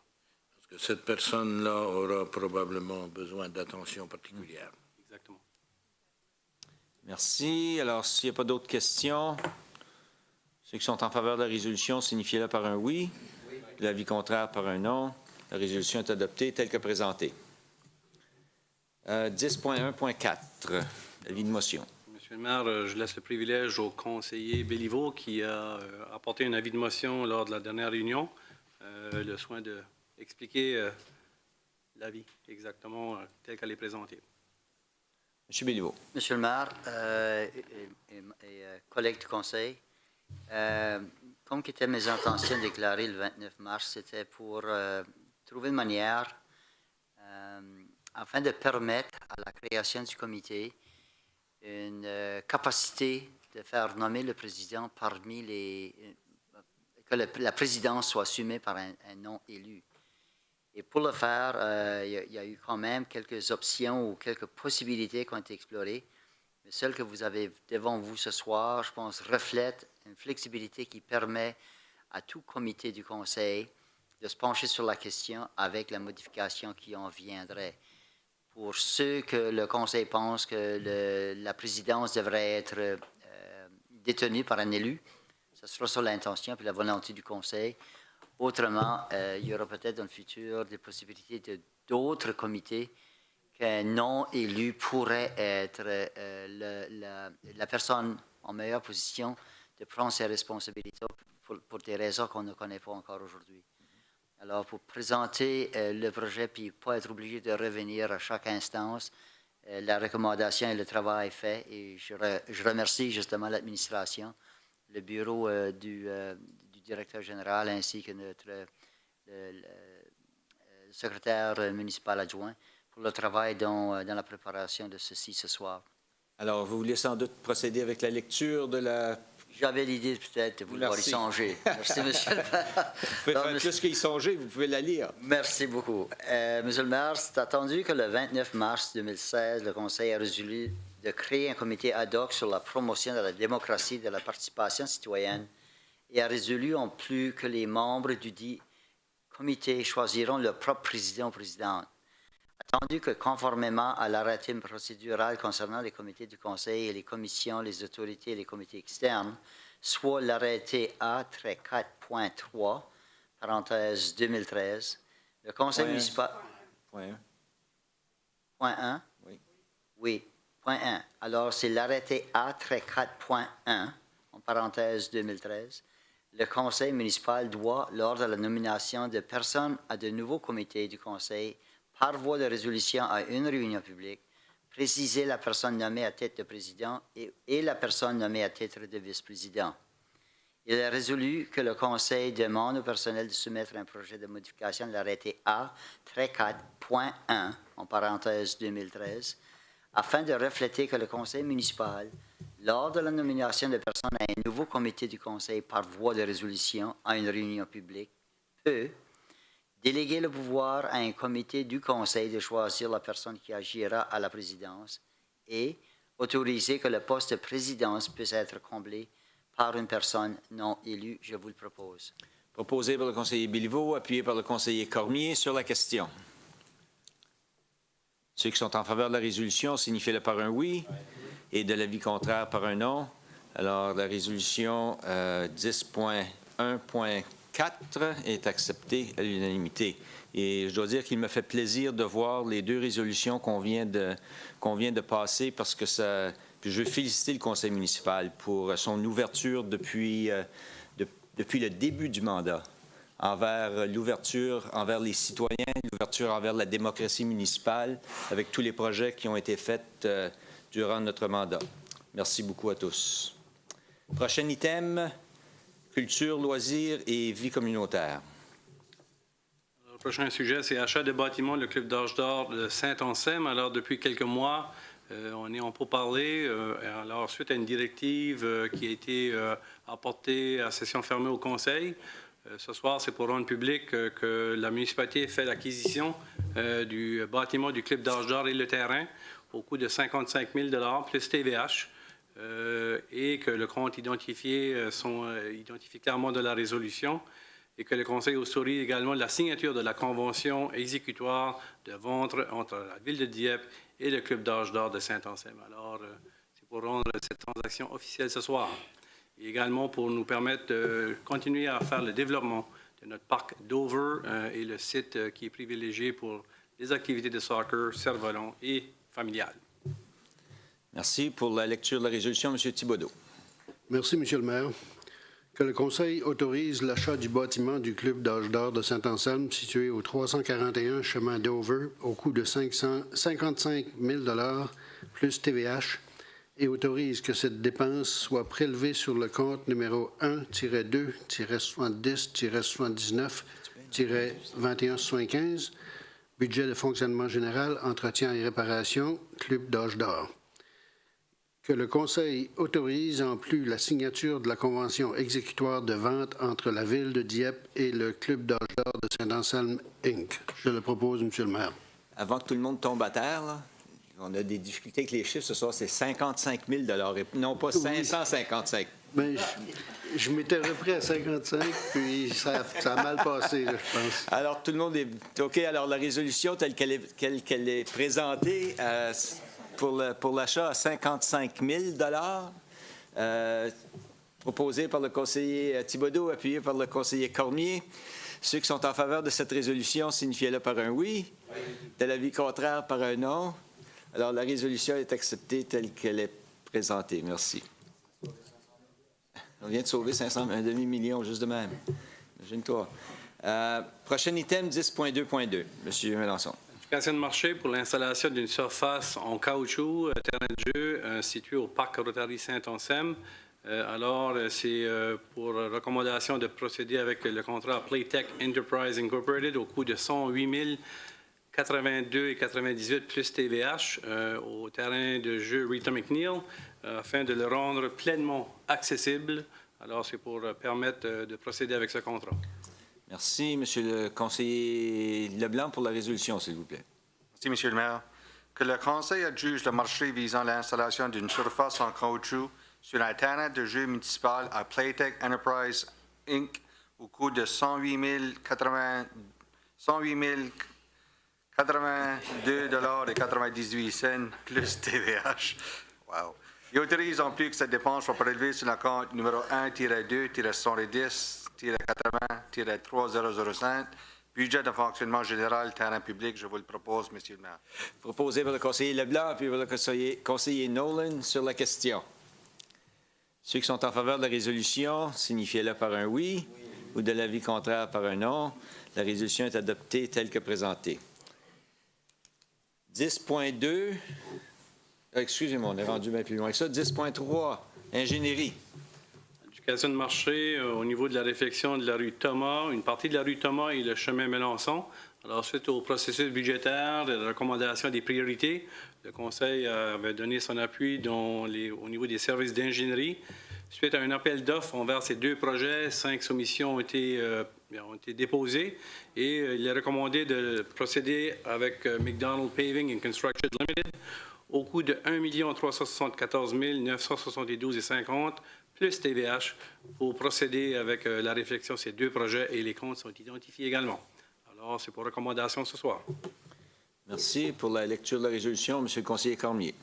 Que cette personne-là aura probablement besoin d'attention particulière. Exactement. Merci. Alors, s'il n'y a pas d'autres questions, ceux qui sont en faveur de la résolution, signifiez-le par un oui. L'avis contraire par un non. La résolution est adoptée telle que présentée. 10.1.4, l'avis de motion. Monsieur le maire, je laisse le privilège au conseiller Béliveau qui a apporté un avis de motion lors de la dernière réunion, le soin de expliquer l'avis exactement tel qu'elle est présentée. M. Béliveau. Monsieur le maire et collègues du Conseil, comme qu'étaient mes intentions déclarées le 29 mars, c'était pour trouver une manière afin de permettre à la création du comité une capacité de faire nommer le président parmi les... que la présidence soit assumée par un non élu. Et pour le faire, il y a eu quand même quelques options ou quelques possibilités qui ont été explorées. Mais celle que vous avez devant vous ce soir, je pense, reflète une flexibilité qui permet à tout comité du Conseil de se pencher sur la question avec la modification qui en viendrait. Pour ceux que le Conseil pense que la présidence devrait être détenue par un élu, ce sera sur l'intention et la volonté du Conseil. Autrement, il y aura peut-être dans le futur des possibilités d'autres comités qu'un non-élu pourrait être la personne en meilleure position de prendre ses responsabilités pour des raisons qu'on ne connaît pas encore aujourd'hui. Alors, pour présenter le projet puis pas être obligé de revenir à chaque instance, la recommandation et le travail est fait et je remercie justement l'administration, le bureau du directeur général ainsi que notre secrétaire municipal adjoint pour le travail dans la préparation de ceci ce soir. Alors, vous voulez sans doute procéder avec la lecture de la... J'avais l'idée peut-être de vouloir y songer. Merci, monsieur le maire. Vous pouvez faire plus qu'y songer, vous pouvez la lire. Merci beaucoup. Monsieur le maire, c'est attendu que le 29 mars 2016, le Conseil a résolu de créer un comité ad hoc sur la promotion de la démocratie et de la participation citoyenne et a résolu en plus que les membres du dit comité choisiront leur propre président ou présidente. Attendu que, conformément à l'arrêté procédural concernant les comités du Conseil et les commissions, les autorités et les comités externes, soit l'arrêté A-4.3, parenthèse 2013, le Conseil municipal... Point 1. Point 1? Oui. Oui, point 1. Alors, c'est l'arrêté A-4.1, en parenthèse 2013. Le Conseil municipal doit, lors de la nomination de personnes à de nouveaux comités du Conseil, par voie de résolution à une réunion publique, préciser la personne nommée à titre de président et la personne nommée à titre de vice-président. Il est résolu que le Conseil demande au personnel de soumettre un projet de modification de l'arrêté A-4.1, en parenthèse 2013, afin de refléter que le Conseil municipal, lors de la nomination de personnes à un nouveau comité du Conseil par voie de résolution à une réunion publique, peut déléguer le pouvoir à un comité du Conseil de choisir la personne qui agira à la présidence et autoriser que le poste de présidence puisse être comblé par une personne non élue. Je vous le propose. Proposé par le conseiller Béliveau, appuyé par le conseiller Cormier sur la question. Ceux qui sont en faveur de la résolution, signifiez-le par un oui, et de l'avis contraire par un non. Alors, la résolution 10.1.4 est acceptée à l'unanimité. Et je dois dire qu'il me fait plaisir de voir les deux résolutions qu'on vient de passer parce que ça... Puis je veux féliciter le conseil municipal pour son ouverture depuis le début du mandat envers l'ouverture envers les citoyens, l'ouverture envers la démocratie municipale avec tous les projets qui ont été faits durant notre mandat. Merci beaucoup à tous. Prochain item, culture, loisirs et vie communautaire. Le prochain sujet, c'est achat de bâtiments, le Club d'Âge d'Or de Saint-Anselme. Alors, depuis quelques mois, on est en pourparlers. Alors, suite à une directive qui a été apportée à session fermée au Conseil, ce soir, c'est pour rendre public que la municipalité fait l'acquisition du bâtiment du Club d'Âge d'Or et le terrain au coût de 55 000 $ plus TVH et que le compte identifié sont identifiés clairement de la résolution et que le Conseil autorise également la signature de la convention exécutoire de vente entre la Ville de Dieppe et le Club d'Âge d'Or de Saint-Anselme. Alors, c'est pour rendre cette transaction officielle ce soir. Et également pour nous permettre de continuer à faire le développement de notre parc Dover et le site qui est privilégié pour les activités de soccer, cerf-volant et familiales. Merci. Pour la lecture de la résolution, M. Thibodeau. Merci, M. le maire. Que le Conseil autorise l'achat du bâtiment du Club d'Âge d'Or de Saint-Anselme situé au 341 chemin Dover au coût de 55 000 $ plus TVH et autorise que cette dépense soit prélevée sur le compte numéro 1-2-70-79-2175, budget de fonctionnement général, entretien et réparation, Club d'Âge d'Or. Que le Conseil autorise en plus la signature de la convention exécutoire de vente entre la Ville de Dieppe et le Club d'Âge d'Or de Saint-Anselme, Inc. Je le propose, M. le maire. Avant que tout le monde tombe à terre, là, on a des difficultés avec les chiffres. Ce soir, c'est 55 000 $ et non pas 555. Bien, je m'étais repris à 55, puis ça a mal passé, là, je pense. Alors, tout le monde est OK. Alors, la résolution telle qu'elle est présentée pour l'achat à 55 000 $, proposée par le conseiller Thibodeau, appuyée par le conseiller Cormier. Ceux qui sont en faveur de cette résolution, signifiez-le par un oui. De l'avis contraire, par un non. Alors, la résolution est acceptée telle qu'elle est présentée. Merci. On vient de sauver 500, un demi-million juste de même. Imagine-toi. Prochain item, 10.2.2. Monsieur Mélenchon. Application de marché pour l'installation d'une surface en caoutchouc, terrain de jeu situé au parc Rotary Saint-Anselme. Alors, c'est pour recommandation de procéder avec le contrat Playtech Enterprise Incorporated au coût de 108 82,98 plus TVH au terrain de jeu Rita McNeil afin de le rendre pleinement accessible. Alors, c'est pour permettre de procéder avec ce contrat. Merci. Monsieur le conseiller Leblanc pour la résolution, s'il vous plaît. Merci, Monsieur le maire. Que le Conseil adjuge le marché visant l'installation d'une surface en caoutchouc sur un terrain de jeu municipal à Playtech Enterprise Inc. au coût de 108,82 $ plus TVH. Wow. Il autorise en plus que cette dépense soit prélevée sur le compte numéro 1-2-110-180-3005, budget de fonctionnement général, terrain public. Je vous le propose, Monsieur le maire. Proposé par le conseiller Leblanc puis par le conseiller Nolan sur la question. Ceux qui sont en faveur de la résolution, signifiez-le par un oui, ou de l'avis contraire par un non. La résolution est adoptée telle que présentée. 10.2, Excusez-moi, on est rendu bien plus loin que ça. 10.3, ingénierie. Éducation de marché, au niveau de la réflexion de la rue Thomas, une partie de la rue Thomas et le chemin Melançon. Alors, suite au processus budgétaire, de la recommandation des priorités, le Conseil avait donné son appui au niveau des services d'ingénierie. Suite à un appel d'offres envers ces deux projets, 5 soumissions ont été déposées et il est recommandé de procéder avec McDonald Paving and Construction Limited au coût de 1 374 972,50 plus TVH pour procéder avec la réflexion de ces deux projets et les comptes sont identifiés également. Alors, c'est pour recommandation ce soir. Merci. Pour la lecture de la résolution, M. le conseiller Cormier.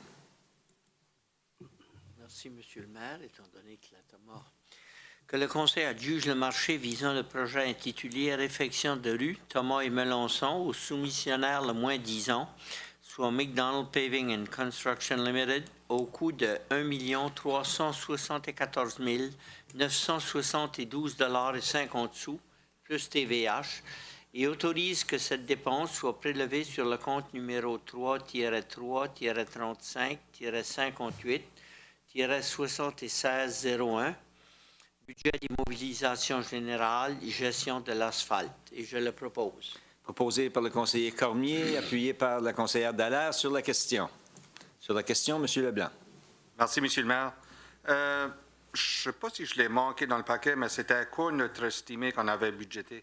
Merci, Monsieur le maire, étant donné que la Thomas. Que le Conseil adjuge le marché visant le projet intitulé Réfection de rue Thomas et Melançon aux soumissionnaires le moins 10 ans, soit McDonald Paving and Construction Limited, au coût de 1 374 972,50 plus TVH, et autorise que cette dépense soit prélevée sur le compte numéro 3-3-35-58-7601, budget d'immobilisation générale et gestion de l'asphalte. Et je le propose. Proposé par le conseiller Cormier, appuyé par la conseillère Dallaire sur la question. Sur la question, M. Leblanc. Merci, M. le maire. Je ne sais pas si je l'ai manqué dans le paquet, mais c'était quoi notre estimé qu'on avait budgété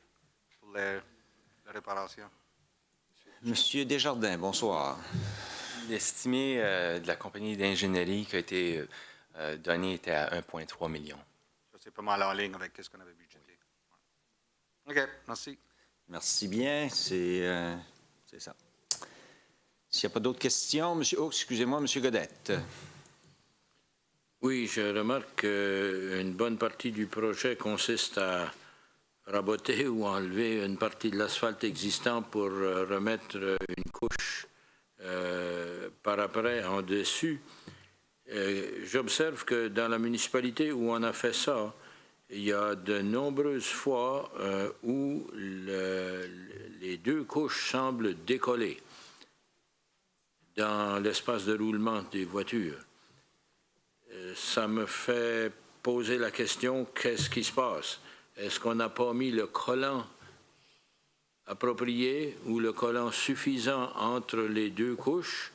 pour les réparations? Monsieur Desjardins, bonsoir. L'estimé de la compagnie d'ingénierie qui a été donné était à 1,3 million. Ça, c'est pas mal en ligne avec ce qu'on avait budgété. OK, merci. Merci bien, c'est ça. S'il n'y a pas d'autres questions, excusez-moi, M. Godette. Oui, je remarque qu'une bonne partie du projet consiste à raboter ou enlever une partie de l'asphalte existant pour remettre une couche par après en dessus. J'observe que dans la municipalité où on a fait ça, il y a de nombreuses fois où les deux couches semblent décoller dans l'espace de roulement des voitures. Ça me fait poser la question, qu'est-ce qui se passe? Est-ce qu'on n'a pas mis le collant approprié ou le collant suffisant entre les deux couches?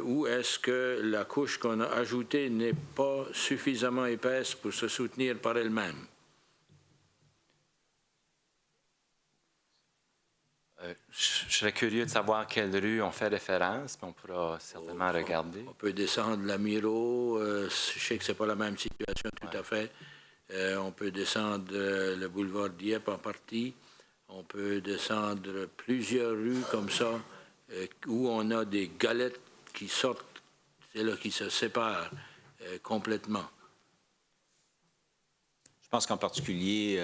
Ou est-ce que la couche qu'on a ajoutée n'est pas suffisamment épaisse pour se soutenir par elle-même? Je serais curieux de savoir quelle rue on fait référence, mais on pourra certainement regarder. On peut descendre la Miro, je sais que ce n'est pas la même situation tout à fait. On peut descendre le boulevard Dieppe en partie. On peut descendre plusieurs rues comme ça, où on a des galettes qui sortent, c'est là qui se séparent complètement. Je pense qu'en particulier,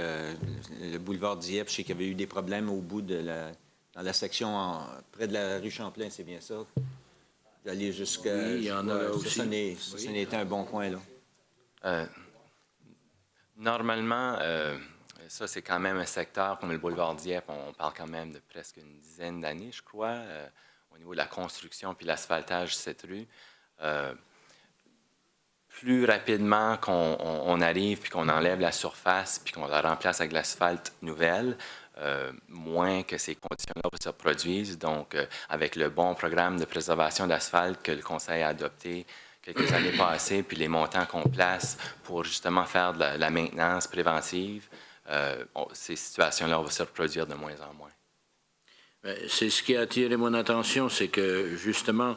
le boulevard Dieppe, je sais qu'il y avait eu des problèmes au bout de dans la section près de la rue Champlain, c'est bien ça? D'aller jusqu'à... Oui, il y en a là aussi. Ça n'était un bon coin, là. Normalement, ça, c'est quand même un secteur comme le boulevard Dieppe. On parle quand même de presque une dizaine d'années, je crois, au niveau de la construction puis l'asphaltage de cette rue. Plus rapidement qu'on arrive puis qu'on enlève la surface puis qu'on la remplace avec de l'asphalte nouvelle, moins que ces conditions-là se produisent. Donc, avec le bon programme de préservation d'asphalte que le Conseil a adopté quelques années passées, puis les montants qu'on place pour justement faire de la maintenance préventive, ces situations-là vont se reproduire de moins en moins. C'est ce qui a attiré mon attention, c'est que justement,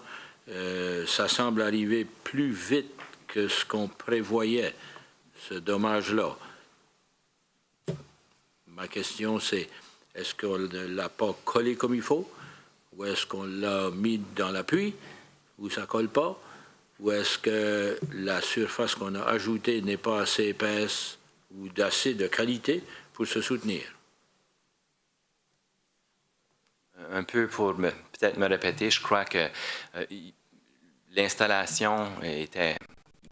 ça semble arriver plus vite que ce qu'on prévoyait, ce dommage-là. Ma question, c'est est-ce qu'on ne l'a pas collé comme il faut, ou est-ce qu'on l'a mis dans la pluie, ou ça ne colle pas, ou est-ce que la surface qu'on a ajoutée n'est pas assez épaisse ou d'assez de qualité pour se soutenir? Un peu pour peut-être me répéter, je crois que l'installation était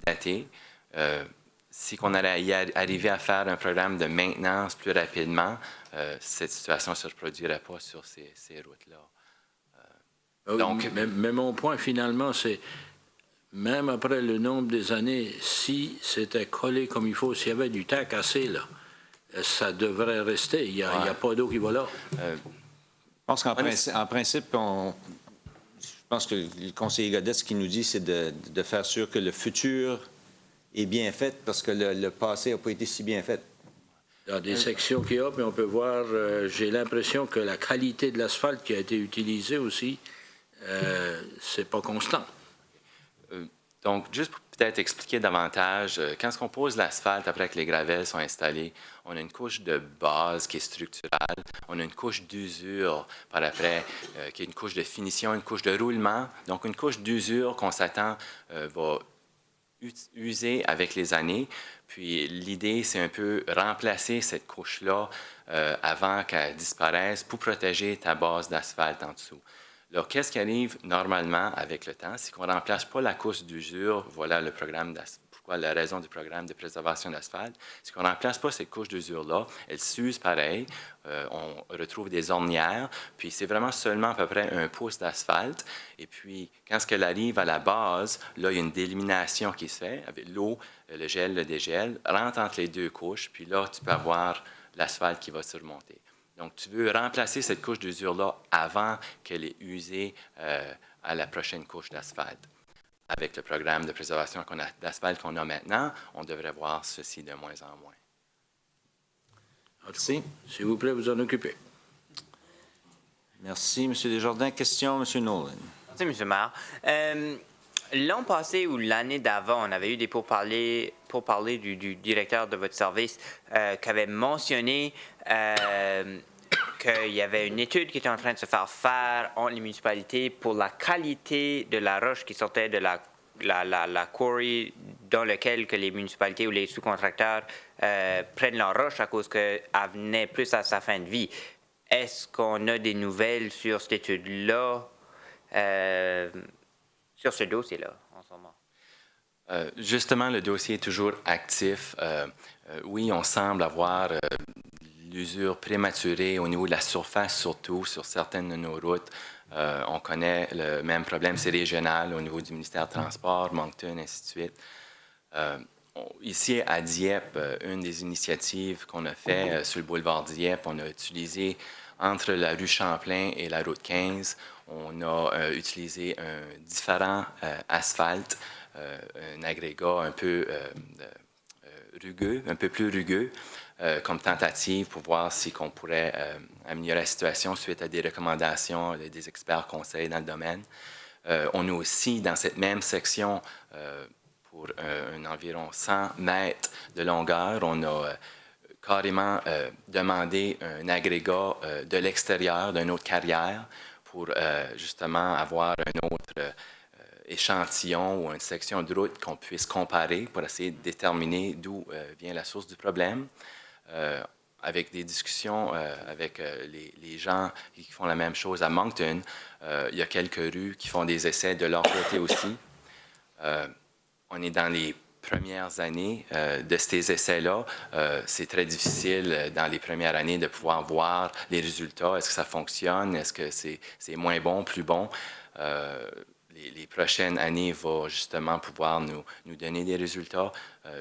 datée. Si on allait arriver à faire un programme de maintenance plus rapidement, cette situation ne se reproduirait pas sur ces routes-là. Donc, mais mon point finalement, c'est même après le nombre des années, si c'était collé comme il faut, s'il y avait du temps cassé, là, ça devrait rester. Il n'y a pas d'eau qui va là. Je pense qu'en principe, je pense que le conseiller Godet, ce qu'il nous dit, c'est de faire sûr que le futur est bien fait parce que le passé n'a pas été si bien fait. Dans des sections qu'il y a, puis on peut voir, j'ai l'impression que la qualité de l'asphalte qui a été utilisée aussi, c'est pas constant. Donc, juste pour peut-être expliquer davantage, quand on pose l'asphalte après que les gravels sont installés, on a une couche de base qui est structurale, on a une couche d'usure par après, qui est une couche de finition, une couche de roulement. Donc, une couche d'usure qu'on s'attend va user avec les années. Puis l'idée, c'est un peu remplacer cette couche-là avant qu'elle disparaisse pour protéger ta base d'asphalte en dessous. Alors, qu'est-ce qui arrive normalement avec le temps? C'est qu'on ne remplace pas la couche d'usure. Voilà le programme pourquoi la raison du programme de préservation d'asphalte. C'est qu'on ne remplace pas cette couche d'usure-là. Elle s'use pareil. On retrouve des ornières. Puis, c'est vraiment seulement à peu près 1 pouce d'asphalte. Et puis, quand elle arrive à la base, là, il y a une délimination qui se fait avec l'eau, le gel, le dégel, rentre entre les 2 couches. Puis là, tu peux avoir l'asphalte qui va surmonter. Donc, tu veux remplacer cette couche d'usure-là avant qu'elle ait usé à la prochaine couche d'asphalte. Avec le programme de préservation d'asphalte qu'on a maintenant, on devrait voir ceci de moins en moins. Merci. S'il vous plaît, vous en occupez. Merci, M. Desjardins. Question, M. Nolan. Merci, M. le maire. L'an passé ou l'année d'avant, on avait eu des pourparlers du directeur de votre service qui avait mentionné qu'il y avait une étude qui était en train de se faire entre les municipalités pour la qualité de la roche qui sortait de la quarry dans laquelle que les municipalités ou les sous-contracteurs prennent leur roche à cause qu'elle venait plus à sa fin de vie. Est-ce qu'on a des nouvelles sur cette étude-là? Sur ce dossier-là, en ce moment? Justement, le dossier est toujours actif. Oui, on semble avoir l'usure prématurée au niveau de la surface, surtout sur certaines de nos routes. On connaît le même problème, c'est régional au niveau du ministère des Transports, Moncton, ainsi de suite. Ici, à Dieppe, une des initiatives qu'on a fait sur le boulevard Dieppe, on a utilisé entre la rue Champlain et la route 15, on a utilisé un différent asphalte, un agrégat un peu rugueux, un peu plus rugueux, comme tentative pour voir si on pourrait améliorer la situation suite à des recommandations des experts conseils dans le domaine. On a aussi, dans cette même section, pour environ 100 mètres de longueur, on a carrément demandé un agrégat de l'extérieur d'une autre carrière pour justement avoir un autre échantillon ou une section de route qu'on puisse comparer pour essayer de déterminer d'où vient la source du problème. Avec des discussions avec les gens qui font la même chose à Moncton, il y a quelques rues qui font des essais de leur côté aussi. On est dans les premières années de ces essais-là. C'est très difficile dans les premières années de pouvoir voir les résultats. Est-ce que ça fonctionne? Est-ce que c'est moins bon, plus bon? Les prochaines années vont justement pouvoir nous donner des résultats.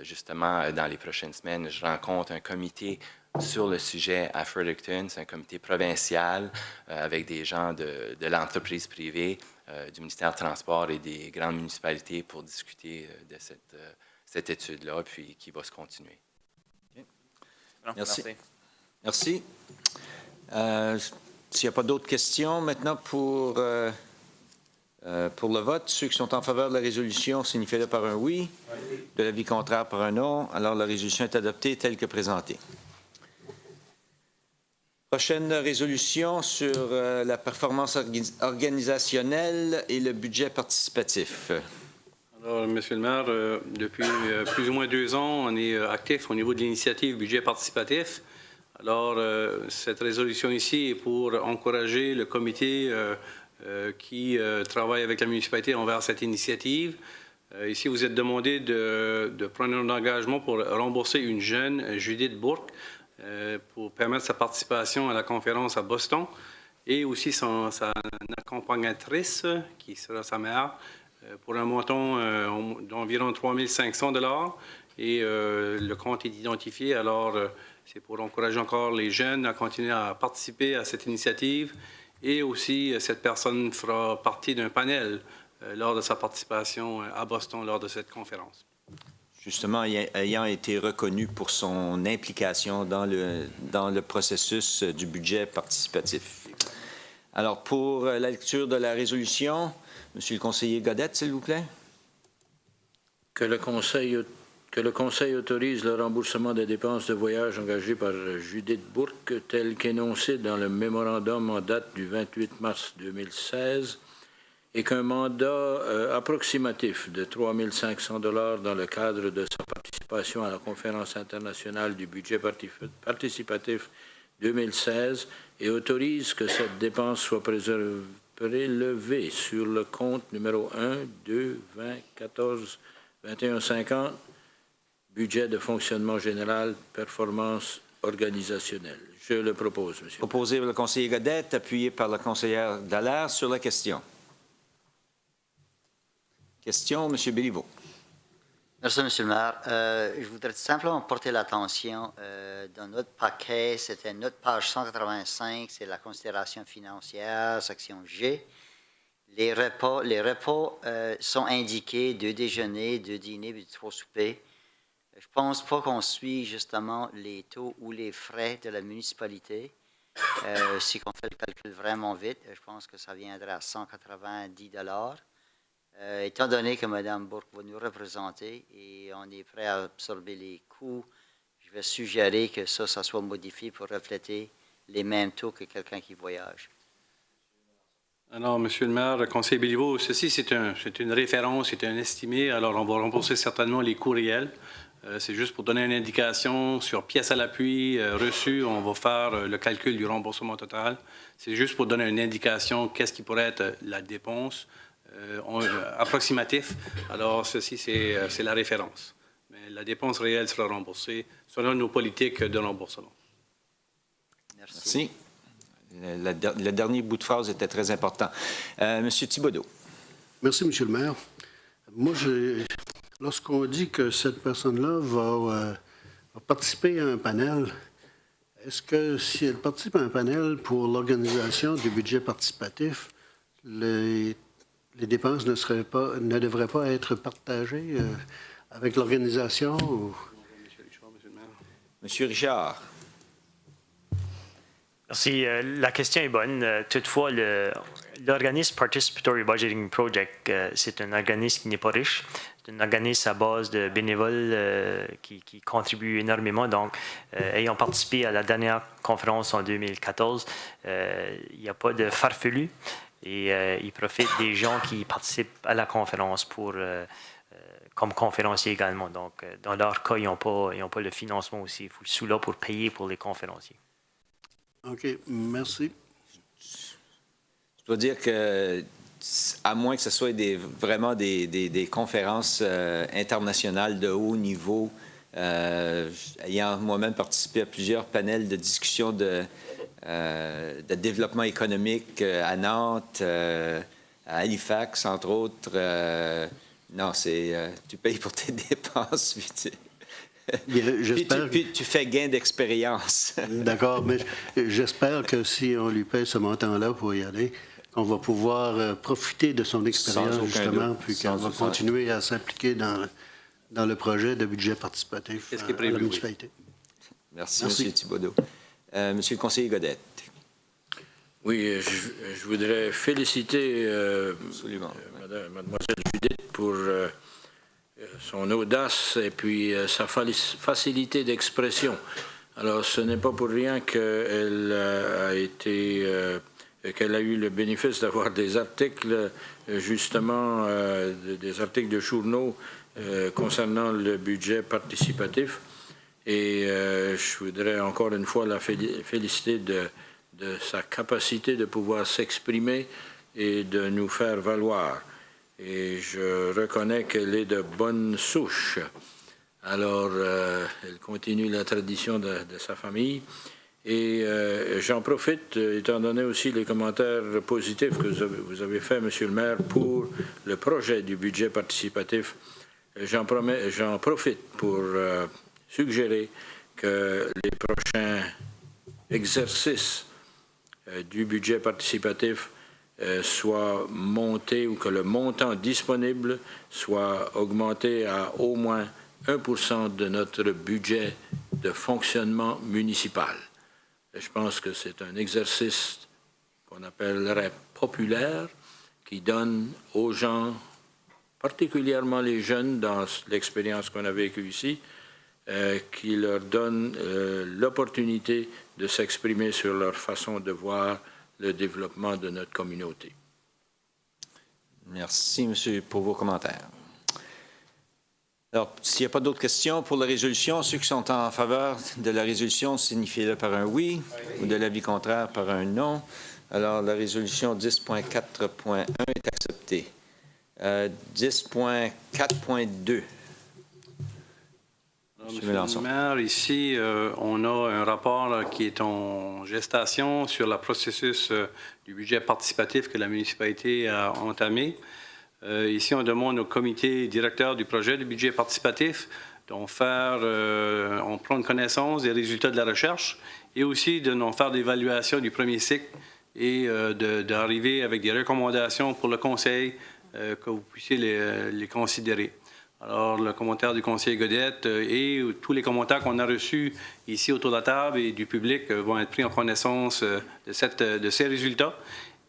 Justement, dans les prochaines semaines, je rencontre un comité sur le sujet à Fredericton. C'est un comité provincial avec des gens de l'entreprise privée, du ministère des Transports et des grandes municipalités pour discuter de cette étude-là, puis qui va se continuer. Okay. Merci. Merci. S'il n'y a pas d'autres questions, maintenant pour le vote, ceux qui sont en faveur de la résolution signifient-le par un oui, de l'avis contraire par un non. Alors la résolution est adoptée telle que présentée. Prochaine résolution sur la performance organisationnelle et le budget participatif. Alors, Monsieur le maire, depuis plus ou moins 2 ans, on est actif au niveau de l'initiative budget participatif. Alors, cette résolution ici est pour encourager le comité qui travaille avec la municipalité envers cette initiative. Ici, vous êtes demandé de prendre un engagement pour rembourser une jeune, Judith Bourque, pour permettre sa participation à la conférence à Boston et aussi sa accompagnatrice, qui sera sa mère, pour un montant d'environ 3 500 $ et le compte est identifié. Alors, c'est pour encourager encore les jeunes à continuer à participer à cette initiative et aussi cette personne fera partie d'un panel lors de sa participation à Boston lors de cette conférence. Justement, ayant été reconnu pour son implication dans le processus du budget participatif. Alors, pour la lecture de la résolution, Monsieur le conseiller Godette, s'il vous plaît. Que le Conseil autorise le remboursement des dépenses de voyage engagées par Judith Bourque, tel qu'énoncé dans le mémorandum en date du 28 mars 2016, et qu'un mandat approximatif de 3 500 $ dans le cadre de sa participation à la Conférence internationale du budget participatif 2016 et autorise que cette dépense soit prélevée sur le compte numéro 1, 2, 20, 14, 21, 50, budget de fonctionnement général, performance organisationnelle. Je le propose, monsieur. Proposé par le conseiller Godette, appuyé par la conseillère Dallaire sur la question. Question, M. Béliveau. Merci, M. le maire. Je voudrais simplement porter l'attention dans notre paquet, c'était notre page 185, c'est la considération financière, section G. Les repas sont indiqués 2 déjeuners, 2 dîners et 3 soupers. Je ne pense pas qu'on suit justement les taux ou les frais de la municipalité. Si on fait le calcul vraiment vite, je pense que ça viendrait à 190 $. Étant donné que Mme Bourque va nous représenter et on est prêt à absorber les coûts, je vais suggérer que ça soit modifié pour refléter les mêmes taux que quelqu'un qui voyage. Alors, Monsieur le maire, le conseiller Béliveau, ceci c'est une référence, c'est un estimé, alors on va rembourser certainement les coûts réels. C'est juste pour donner une indication sur pièce à l'appui, reçu, on va faire le calcul du remboursement total. C'est juste pour donner une indication qu'est-ce qui pourrait être la dépense. Approximatif. Alors, ceci, c'est la référence. Mais la dépense réelle sera remboursée selon nos politiques de remboursement. Merci. Le dernier bout de phrase était très important. Monsieur Thibodeau. Merci, M. le maire. Moi, lorsqu'on dit que cette personne-là va participer à un panel, est-ce que si elle participe à un panel pour l'organisation du budget participatif, les dépenses ne devraient pas être partagées avec l'organisation? Ou... Monsieur Richard. Merci. La question est bonne. Toutefois, l'organisme Participatory Budgeting Project, c'est un organisme qui n'est pas riche. C'est un organisme à base de bénévoles qui contribuent énormément. Donc, ayant participé à la dernière conférence en 2014, il n'y a pas de farfelu. Et ils profitent des gens qui participent à la conférence comme conférenciers également. Donc, dans leur cas, ils n'ont pas le financement aussi. Il faut le sous-là pour payer pour les conférenciers. OK, merci. Je dois dire que, à moins que ce soit vraiment des conférences internationales de haut niveau, ayant moi-même participé à plusieurs panels de discussion de développement économique à Nantes, à Halifax, entre autres. Non, tu payes pour tes dépenses. Puis tu fais gain d'expérience. D'accord, mais j'espère que si on lui paye ce montant-là pour y aller, qu'on va pouvoir profiter de son expérience, justement, puis qu'elle va continuer à s'impliquer dans le projet de budget participatif à la municipalité. Merci, M. Thibodeau. Monsieur le conseiller Godette. Oui, je voudrais féliciter Mademoiselle Judith pour son audace et puis sa facilité d'expression. Alors, ce n'est pas pour rien qu'elle a eu le bénéfice d'avoir des articles, justement, des articles de journaux concernant le budget participatif. Et je voudrais encore une fois la féliciter de sa capacité de pouvoir s'exprimer et de nous faire valoir. Et je reconnais qu'elle est de bonne souche. Alors, elle continue la tradition de sa famille Et j'en profite, étant donné aussi les commentaires positifs que vous avez faits, Monsieur le maire, pour le projet du budget participatif. J'en profite pour suggérer que les prochains exercices du budget participatif soit monté ou que le montant disponible soit augmenté à au moins 1% de notre budget de fonctionnement municipal. Et je pense que c'est un exercice qu'on appellerait populaire qui donne aux gens, particulièrement les jeunes dans l'expérience qu'on a vécue ici, qui leur donne l'opportunité de s'exprimer sur leur façon de voir le développement de notre communauté. Merci, monsieur, pour vos commentaires. Alors, s'il n'y a pas d'autres questions pour la résolution, ceux qui sont en faveur de la résolution, signifiez-le par un oui, ou de l'avis contraire par un non. Alors, la résolution 10.4.1 est acceptée. 10.4.2. Monsieur le maire, ici, on a un rapport qui est en gestation sur le processus du budget participatif que la municipalité a entamé. Ici, on demande au comité directeur du projet du budget participatif d'en prendre connaissance des résultats de la recherche et aussi de nous faire l'évaluation du premier cycle et d'arriver avec des recommandations pour le conseil que vous puissiez les considérer. Alors, le commentaire du conseiller Godette et tous les commentaires qu'on a reçus ici autour de la table et du public vont être pris en connaissance de ces résultats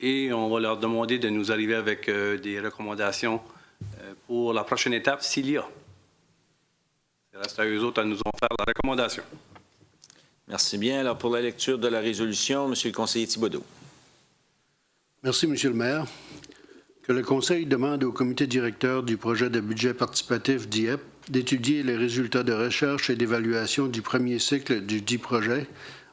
et on va leur demander de nous arriver avec des recommandations pour la prochaine étape s'il y a. Il reste à eux autres à nous en faire la recommandation. Merci bien. Alors, pour la lecture de la résolution, monsieur le conseiller Thibodeau. Merci, monsieur le maire. Que le Conseil demande au comité directeur du projet de budget participatif DIEP d'étudier les résultats de recherche et d'évaluation du premier cycle du dit projet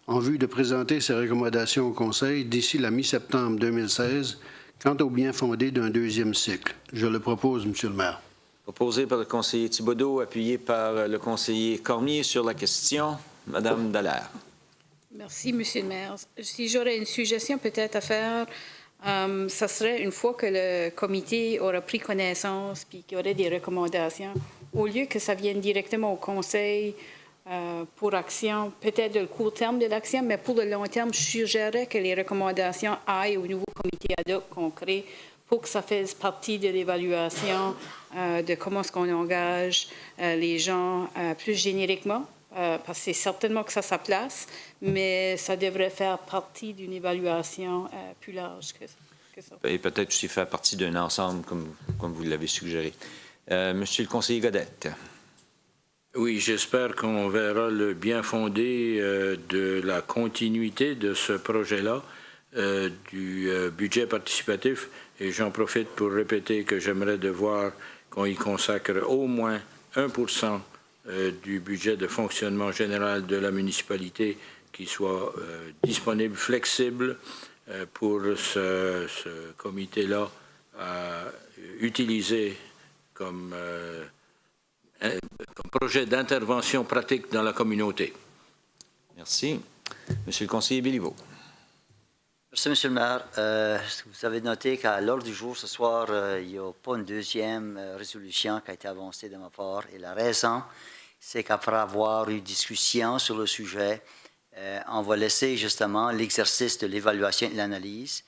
en vue de présenter ses recommandations au Conseil d'ici la mi-septembre 2016 quant au bien fondé d'un deuxième cycle. Je le propose, monsieur le maire. Proposé par le conseiller Thibodeau, appuyé par le conseiller Cormier sur la question. Madame Dallaire. Merci, monsieur le maire. Si j'aurais une suggestion peut-être à faire, ça serait une fois que le comité aura pris connaissance puis qu'il y aurait des recommandations, au lieu que ça vienne directement au conseil pour action, peut-être le court terme de l'action, mais pour le long terme, je suggérerais que les recommandations aillent au nouveau comité ad hoc qu'on crée pour que ça fasse partie de l'évaluation de comment est-ce qu'on engage les gens plus génériquement. Parce que c'est certainement que ça sa place, mais ça devrait faire partie d'une évaluation plus large que ça. Et peut-être aussi faire partie d'un ensemble, comme vous l'avez suggéré. Monsieur le conseiller Godette. Oui, j'espère qu'on verra le bien fondé de la continuité de ce projet-là, du budget participatif. Et j'en profite pour répéter que j'aimerais de voir qu'on y consacre au moins 1% du budget de fonctionnement général de la municipalité qui soit disponible, flexible pour ce comité-là à utiliser comme projet d'intervention pratique dans la communauté. Merci. Monsieur le conseiller Béliveau. Merci, monsieur le maire. Vous avez noté qu'à l'ordre du jour ce soir, il n'y a pas une deuxième résolution qui a été avancée de ma part. Et la raison, c'est qu'après avoir eu discussion sur le sujet, on va laisser justement l'exercice de l'évaluation et de l'analyse.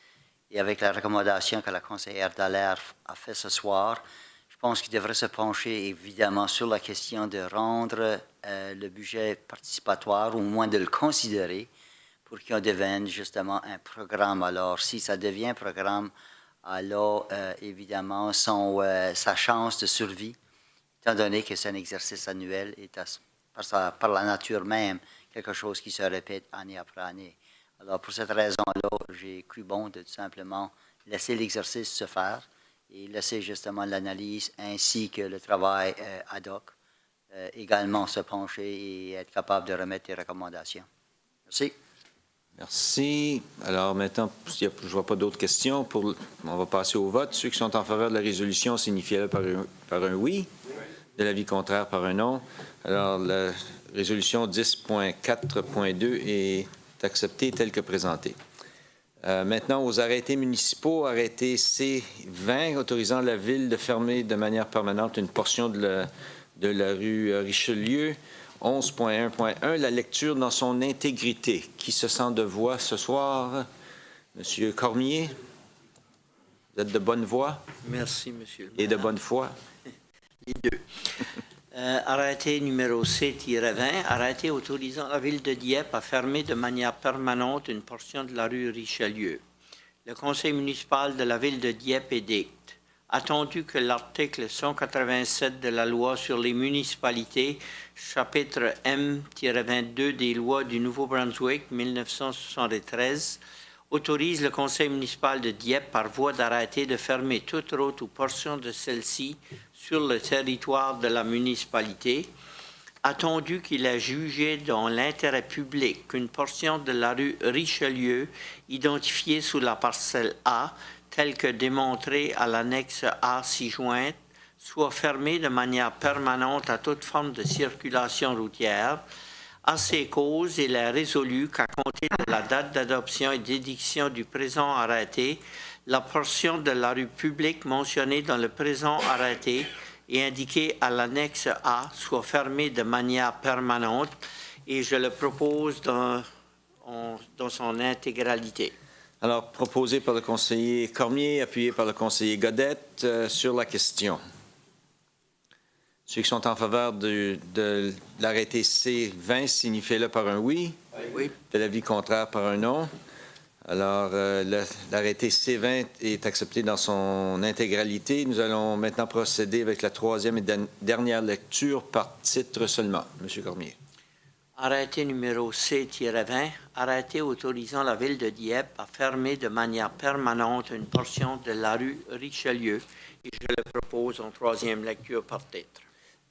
Et avec la recommandation que la conseillère Dallaire a faite ce soir, je pense qu'il devrait se pencher évidemment sur la question de rendre le budget participatoire, ou au moins de le considérer, pour qu'il devienne justement un programme. Alors, si ça devient un programme, alors évidemment, sa chance de survie, étant donné que c'est un exercice annuel, est par la nature même quelque chose qui se répète année après année. Alors, pour cette raison-là, j'ai cru bon de tout simplement laisser l'exercice se faire et laisser justement l'analyse ainsi que le travail ad hoc également se pencher et être capable de remettre des recommandations. Merci. Merci. Alors maintenant, je ne vois pas d'autres questions. On va passer au vote. Ceux qui sont en faveur de la résolution signifient par un oui. De l'avis contraire par un non. Alors, la résolution 10.4.2 est est accepté tel que présenté. Maintenant, aux arrêtés municipaux, arrêté C20, autorisant la Ville de fermer de manière permanente une portion de la rue Richelieu, 11.1.1, la lecture dans son intégrité. Qui se sent de voix ce soir? Monsieur Cormier, vous êtes de bonne voix? Merci, Monsieur le maire. Et de bonne foi? Les deux. Arrêté numéro C-20, arrêté autorisant la Ville de Dieppe à fermer de manière permanente une portion de la rue Richelieu. Le Conseil municipal de la Ville de Dieppe édicte. Attendu que l'article 187 de la Loi sur les municipalités, chapitre M-22 des lois du Nouveau-Brunswick 1973, autorise le Conseil municipal de Dieppe par voie d'arrêté de fermer toute route ou portion de celle-ci sur le territoire de la municipalité, attendu qu'il a jugé dans l'intérêt public qu'une portion de la rue Richelieu, identifiée sous la parcelle A, telle que démontrée à l'annexe A ci-jointe, soit fermée de manière permanente à toute forme de circulation routière. À ces causes, il est résolu qu'à compter de la date d'adoption et d'édiction du présent arrêté, la portion de la rue publique mentionnée dans le présent arrêté et indiquée à l'annexe A soit fermée de manière permanente et je le propose dans son intégralité. Alors, proposé par le conseiller Cormier, appuyé par le conseiller Godette sur la question. Ceux qui sont en faveur de l'arrêté C20, signifiez-le par un oui. Oui. De l'avis contraire par un non. Alors, l'arrêté C20 est accepté dans son intégralité. Nous allons maintenant procéder avec la troisième et dernière lecture par titre seulement. Monsieur Cormier. Arrêté numéro C-20, arrêté autorisant la Ville de Dieppe à fermer de manière permanente une portion de la rue Richelieu. Et je le propose en troisième lecture par titre.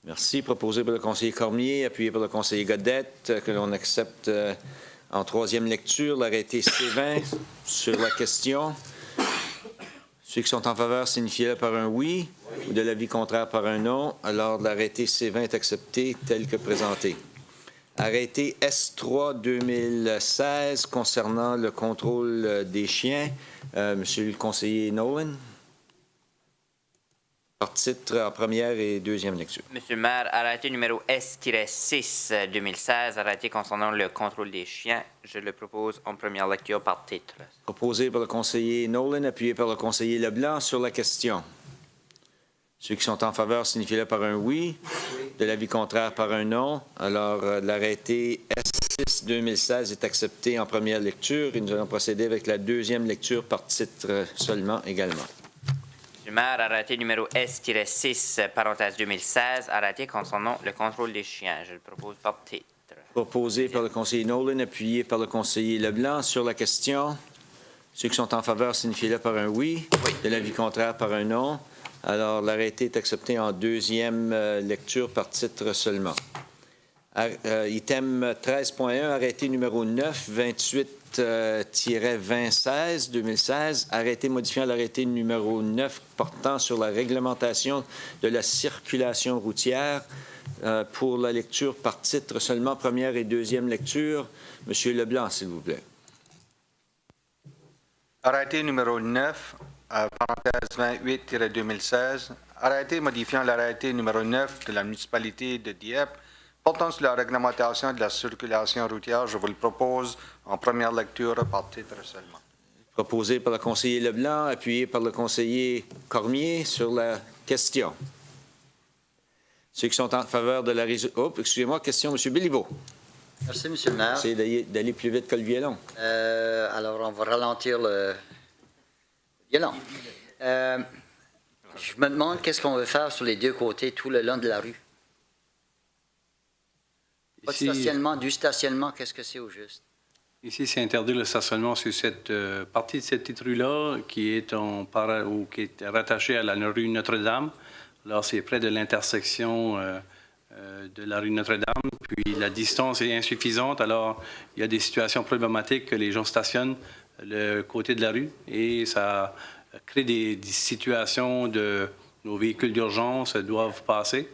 Merci. Proposé par le conseiller Cormier, appuyé par le conseiller Godette, que l'on accepte en troisième lecture l'arrêté C20 sur la question. Ceux qui sont en faveur signifient par un oui ou de l'avis contraire par un non. Alors, l'arrêté C20 est accepté tel que présenté. Arrêté S3 2016 concernant le contrôle des chiens. Monsieur le conseiller Nolan. Par titre en première et deuxième lecture. Monsieur le maire, arrêté numéro S-6 2016, arrêté concernant le contrôle des chiens. Je le propose en première lecture par titre. Proposé par le conseiller Nolan, appuyé par le conseiller Leblanc sur la question. Ceux qui sont en faveur signifient-le par un oui, de l'avis contraire par un non. Alors, l'arrêté S6 2016 est accepté en première lecture et nous allons procéder avec la deuxième lecture par titre seulement également. Monsieur le maire, arrêté numéro S-6, parenthèse 2016, arrêté concernant le contrôle des chiens. Je le propose par titre. Proposé par le conseiller Nolan, appuyé par le conseiller Leblanc sur la question. Ceux qui sont en faveur signifient-le par un oui, de l'avis contraire par un non. Alors, l'arrêté est accepté en deuxième lecture par titre seulement. Item 13.1, arrêté numéro 9, 28-2016, 2016, arrêté modifiant l'arrêté numéro 9 portant sur la réglementation de la circulation routière. Pour la lecture par titre seulement, première et deuxième lecture. Monsieur Leblanc, s'il vous plaît. Arrêté numéro 9, parenthèse 28-2016, arrêté modifiant l'arrêté numéro 9 de la municipalité de Dieppe portant sur la réglementation de la circulation routière. Je vous le propose en première lecture par titre seulement. Proposé par le conseiller Leblanc, appuyé par le conseiller Cormier sur la question. Ceux qui sont en faveur de la résolution... Oh, excusez-moi, question, M. Béliveau. Merci, M. le maire. Essayez d'aller plus vite que le violon. Alors, on va ralentir le violon. Je me demande qu'est-ce qu'on veut faire sur les deux côtés, tout le long de la rue. Pas de stationnement, du stationnement, qu'est-ce que c'est au juste? Ici, c'est interdire le stationnement sur cette partie de cette petite rue-là qui est rattachée à la rue Notre-Dame. Alors, c'est près de l'intersection de la rue Notre-Dame, puis la distance est insuffisante. Alors, il y a des situations problématiques que les gens stationnent le côté de la rue et ça crée des situations de nos véhicules d'urgence doivent passer.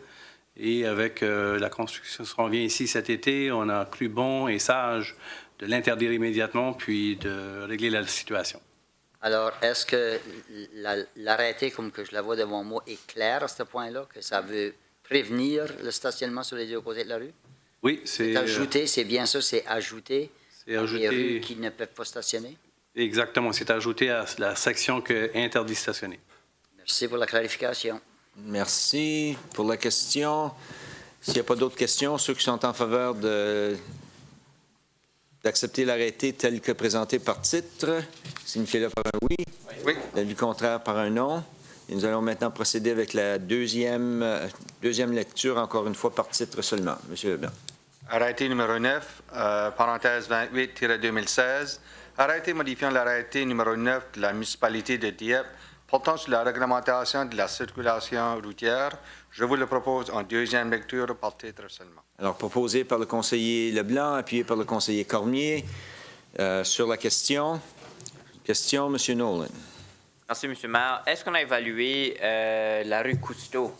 Et avec la construction qui s'en vient ici cet été, on a cru bon et sage l'interdire immédiatement puis de régler la situation. Alors, est-ce que l'arrêté, comme que je la vois devant moi, est clair à ce point-là, que ça veut prévenir le stationnement sur les deux côtés de la rue? Oui, c'est ajouté, c'est bien ça, c'est ajouté à les rues qui ne peuvent pas stationner? Exactement, c'est ajouté à la section que interdit de stationner. Merci pour la clarification. Merci pour la question. S'il n'y a pas d'autres questions, ceux qui sont en faveur d'accepter l'arrêté tel que présenté par titre, signifiez-le par un oui. Oui. L'avis contraire par un non. Et nous allons maintenant procéder avec la deuxième lecture, encore une fois par titre seulement. Monsieur Leblanc. Arrêté numéro 9, parenthèse 28-2016. Arrêté modifiant l'arrêté numéro 9 de la municipalité de Dieppe portant sur la réglementation de la circulation routière. Je vous le propose en deuxième lecture par titre seulement. Alors, proposé par le conseiller Leblanc, appuyé par le conseiller Cormier. Sur la question, M. Nolan. Merci, M. le maire. Est-ce qu'on a évalué la rue Cousteau,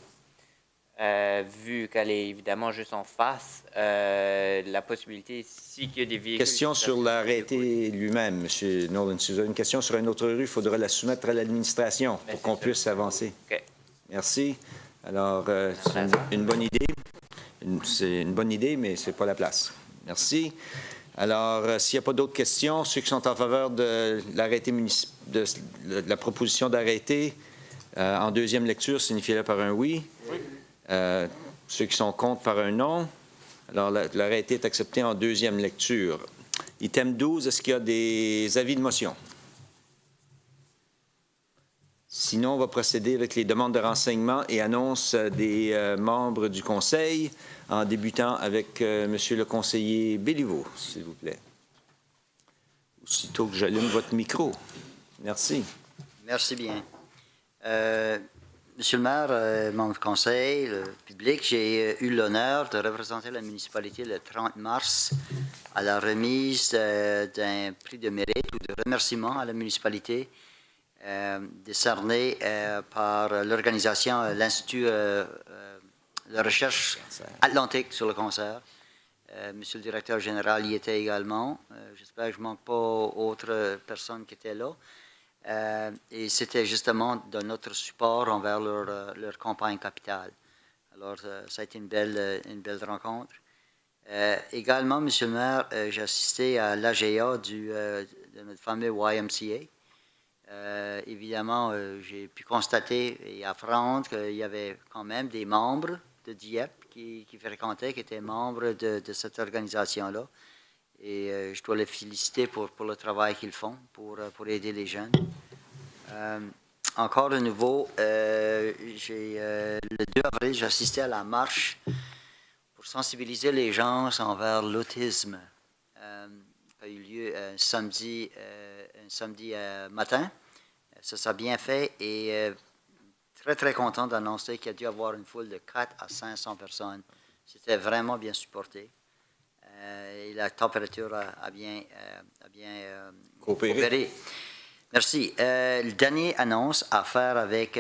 vu qu'elle est évidemment juste en face, la possibilité, si il y a des véhicules... Question sur l'arrêté lui-même, M. Nolan. Si vous avez une question sur une autre rue, il faudra la soumettre à l'administration pour qu'on puisse avancer. OK. Merci. Alors, c'est une bonne idée. C'est une bonne idée, mais ce n'est pas la place. Merci. Alors, s'il n'y a pas d'autres questions, ceux qui sont en faveur de l'arrêté de la proposition d'arrêté en deuxième lecture, signifiez-le par un oui. Oui. Ceux qui sont contre par un non. Alors, l'arrêté est accepté en deuxième lecture. Item 12, est-ce qu'il y a des avis de motion? Sinon, on va procéder avec les demandes de renseignement et annonces des membres du Conseil, en débutant avec Monsieur le conseiller Béliveau, s'il vous plaît. Aussitôt que j'allume votre micro. Merci. Merci bien. Monsieur le maire, membre du Conseil, le public, j'ai eu l'honneur de représenter la municipalité le 30 mars à la remise d'un prix de mérite ou de remerciement à la municipalité décerné par l'organisation, l'Institut de recherche atlantique sur le cancer. Monsieur le directeur général y était également. J'espère que je ne manque pas autres personnes qui étaient là. Et c'était justement de notre support envers leur campagne capitale. Alors, ça a été une belle rencontre. Également, Monsieur le maire, j'ai assisté à l'AGA de notre fameux YMCA. Évidemment, j'ai pu constater et apprendre qu'il y avait quand même des membres de Dieppe qui fréquentaient, qui étaient membres de cette organisation-là. Et je dois les féliciter pour le travail qu'ils font pour aider les jeunes. Encore de nouveau, le 2 avril, j'ai assisté à la marche pour sensibiliser les gens envers l'autisme. Ça a eu lieu un samedi matin. Ça s'est bien fait et très, très content d'annoncer qu'il y a dû avoir une foule de 400 à 500 personnes. C'était vraiment bien supporté. Et la température a bien coopéré. Merci. Le dernier annonce à faire avec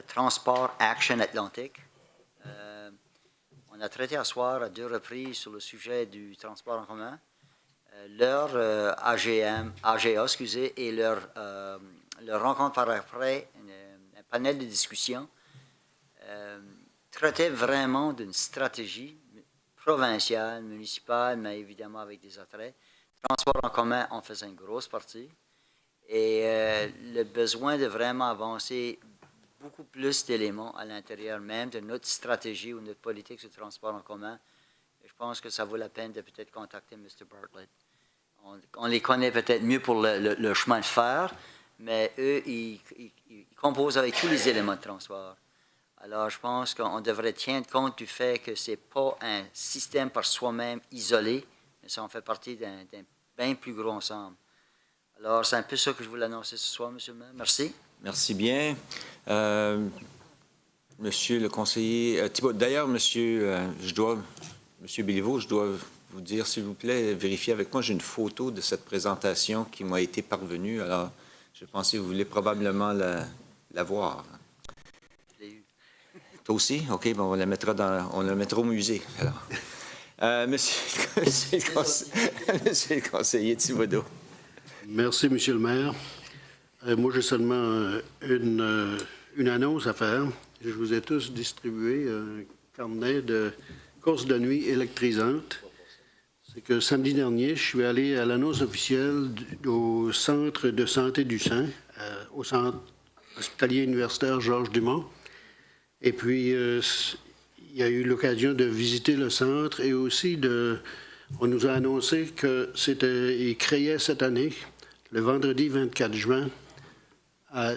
Transport Action Atlantique. On a traité à soir à 2 reprises sur le sujet du transport en commun. Leur AGA, et leur rencontre par après, un panel de discussion, traitait vraiment d'une stratégie provinciale, municipale, mais évidemment avec des attraits. Transport en commun en faisait une grosse partie. Et le besoin de vraiment avancer beaucoup plus d'éléments à l'intérieur même de notre stratégie ou notre politique sur le transport en commun. Je pense que ça vaut la peine de peut-être contacter M. Bartlett. On les connaît peut-être mieux pour le chemin de fer, mais eux, ils composent avec tous les éléments de transport. Alors, je pense qu'on devrait tenir compte du fait que ce n'est pas un système par soi-même isolé, mais ça en fait partie d'un bien plus gros ensemble. Alors, c'est un peu ça que je voulais annoncer ce soir, M. le maire. Merci. Merci bien. Monsieur le conseiller Thibault, d'ailleurs, Monsieur Béliveau, je dois vous dire, s'il vous plaît, vérifiez avec moi, j'ai une photo de cette présentation qui m'a été parvenue. Alors, je pensais que vous voulez probablement la voir. Je l'ai eu. Toi aussi? OK, bon, on la mettra au musée. Alors. Monsieur le conseiller Thibodeau. Merci, Monsieur le maire. Moi, j'ai seulement une annonce à faire. Je vous ai tous distribué un carnet de courses de nuit électrisantes. C'est que samedi dernier, je suis allé à l'annonce officielle au Centre de santé du sein, au Centre hospitalier universitaire Georges Dumont. Et puis, il y a eu l'occasion de visiter le centre et aussi on nous a annoncé qu'il créait cette année, le vendredi 24 juin, à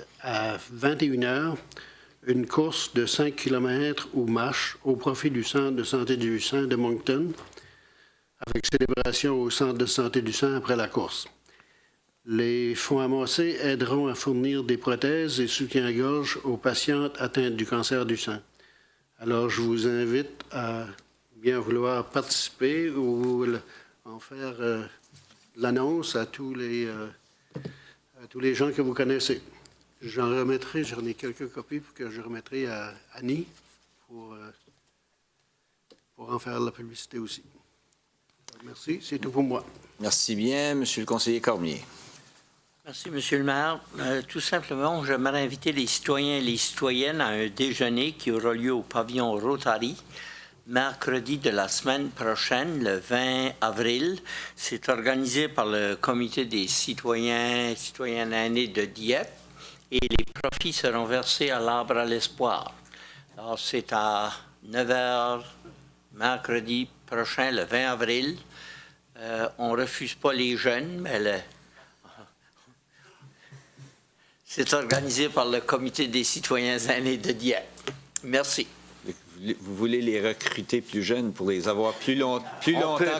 21h, une course de 5 km ou marche au profit du Centre de santé du sein de Moncton, avec célébration au Centre de santé du sein après la course. Les fonds amassés aideront à fournir des prothèses et soutiens-gorge aux patientes atteintes du cancer du sein. Alors, je vous invite à bien vouloir participer ou en faire l'annonce à tous les gens que vous connaissez. J'en ai quelques copies que je remettrai à Annie pour en faire la publicité aussi. Merci, c'est tout pour moi. Merci bien, Monsieur le conseiller Cormier. Merci, Monsieur le maire. Tout simplement, j'aimerais inviter les citoyens et les citoyennes à un déjeuner qui aura lieu au pavillon Rotary, mercredi de la semaine prochaine, le 20 avril. C'est organisé par le Comité des citoyens et citoyennes aînés de Dieppe et les profits seront versés à l'Arbre à l'Espoir. Alors, c'est à 9h, mercredi prochain, le 20 avril. On ne refuse pas les jeunes, mais c'est organisé par le Comité des citoyens aînés de Dieppe. Merci. Vous voulez les recruter plus jeunes pour les avoir plus longtemps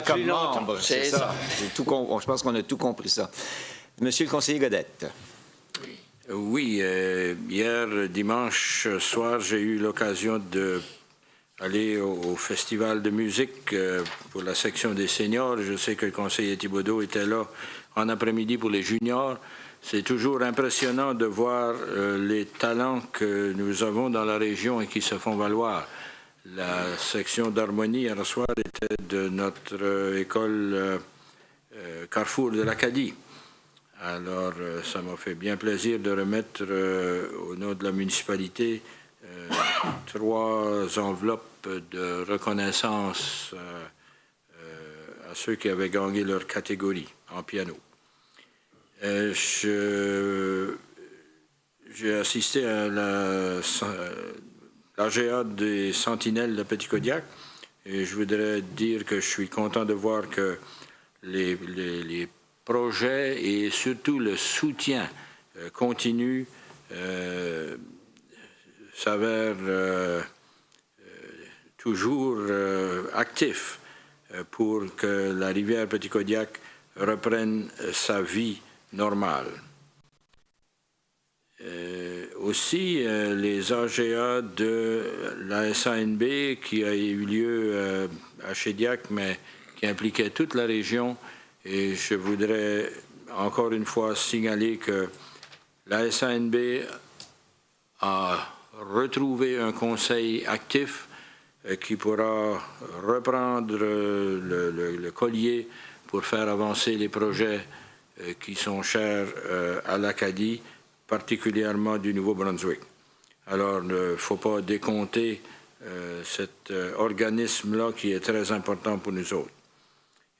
comme membres. C'est ça. Je pense qu'on a tout compris ça. Monsieur le conseiller Godette. Oui, hier, dimanche soir, j'ai eu l'occasion d'aller au festival de musique pour la section des seniors. Je sais que le conseiller Thibodeau était là en après-midi pour les juniors. C'est toujours impressionnant de voir les talents que nous avons dans la région et qui se font valoir. La section d'harmonie hier soir était de notre école Carrefour de l'Acadie. Alors, ça m'a fait bien plaisir de remettre au nom de la municipalité 3 enveloppes de reconnaissance à ceux qui avaient gagné leur catégorie en piano. J'ai assisté à l'AGA des Sentinelles de Petit-Kodiak et je voudrais dire que je suis content de voir que les projets et surtout le soutien continu s'avèrent toujours actifs pour que la rivière Petit-Kodiak reprenne sa vie normale. Aussi, les AGA de la SANB qui a eu lieu à Chédiac, mais qui impliquait toute la région, et je voudrais encore une fois signaler que la SANB a retrouvé un conseil actif qui pourra reprendre le collier pour faire avancer les projets qui sont chers à l'Acadie, particulièrement du Nouveau-Brunswick. Alors, il ne faut pas décompter cet organisme-là qui est très important pour nous autres.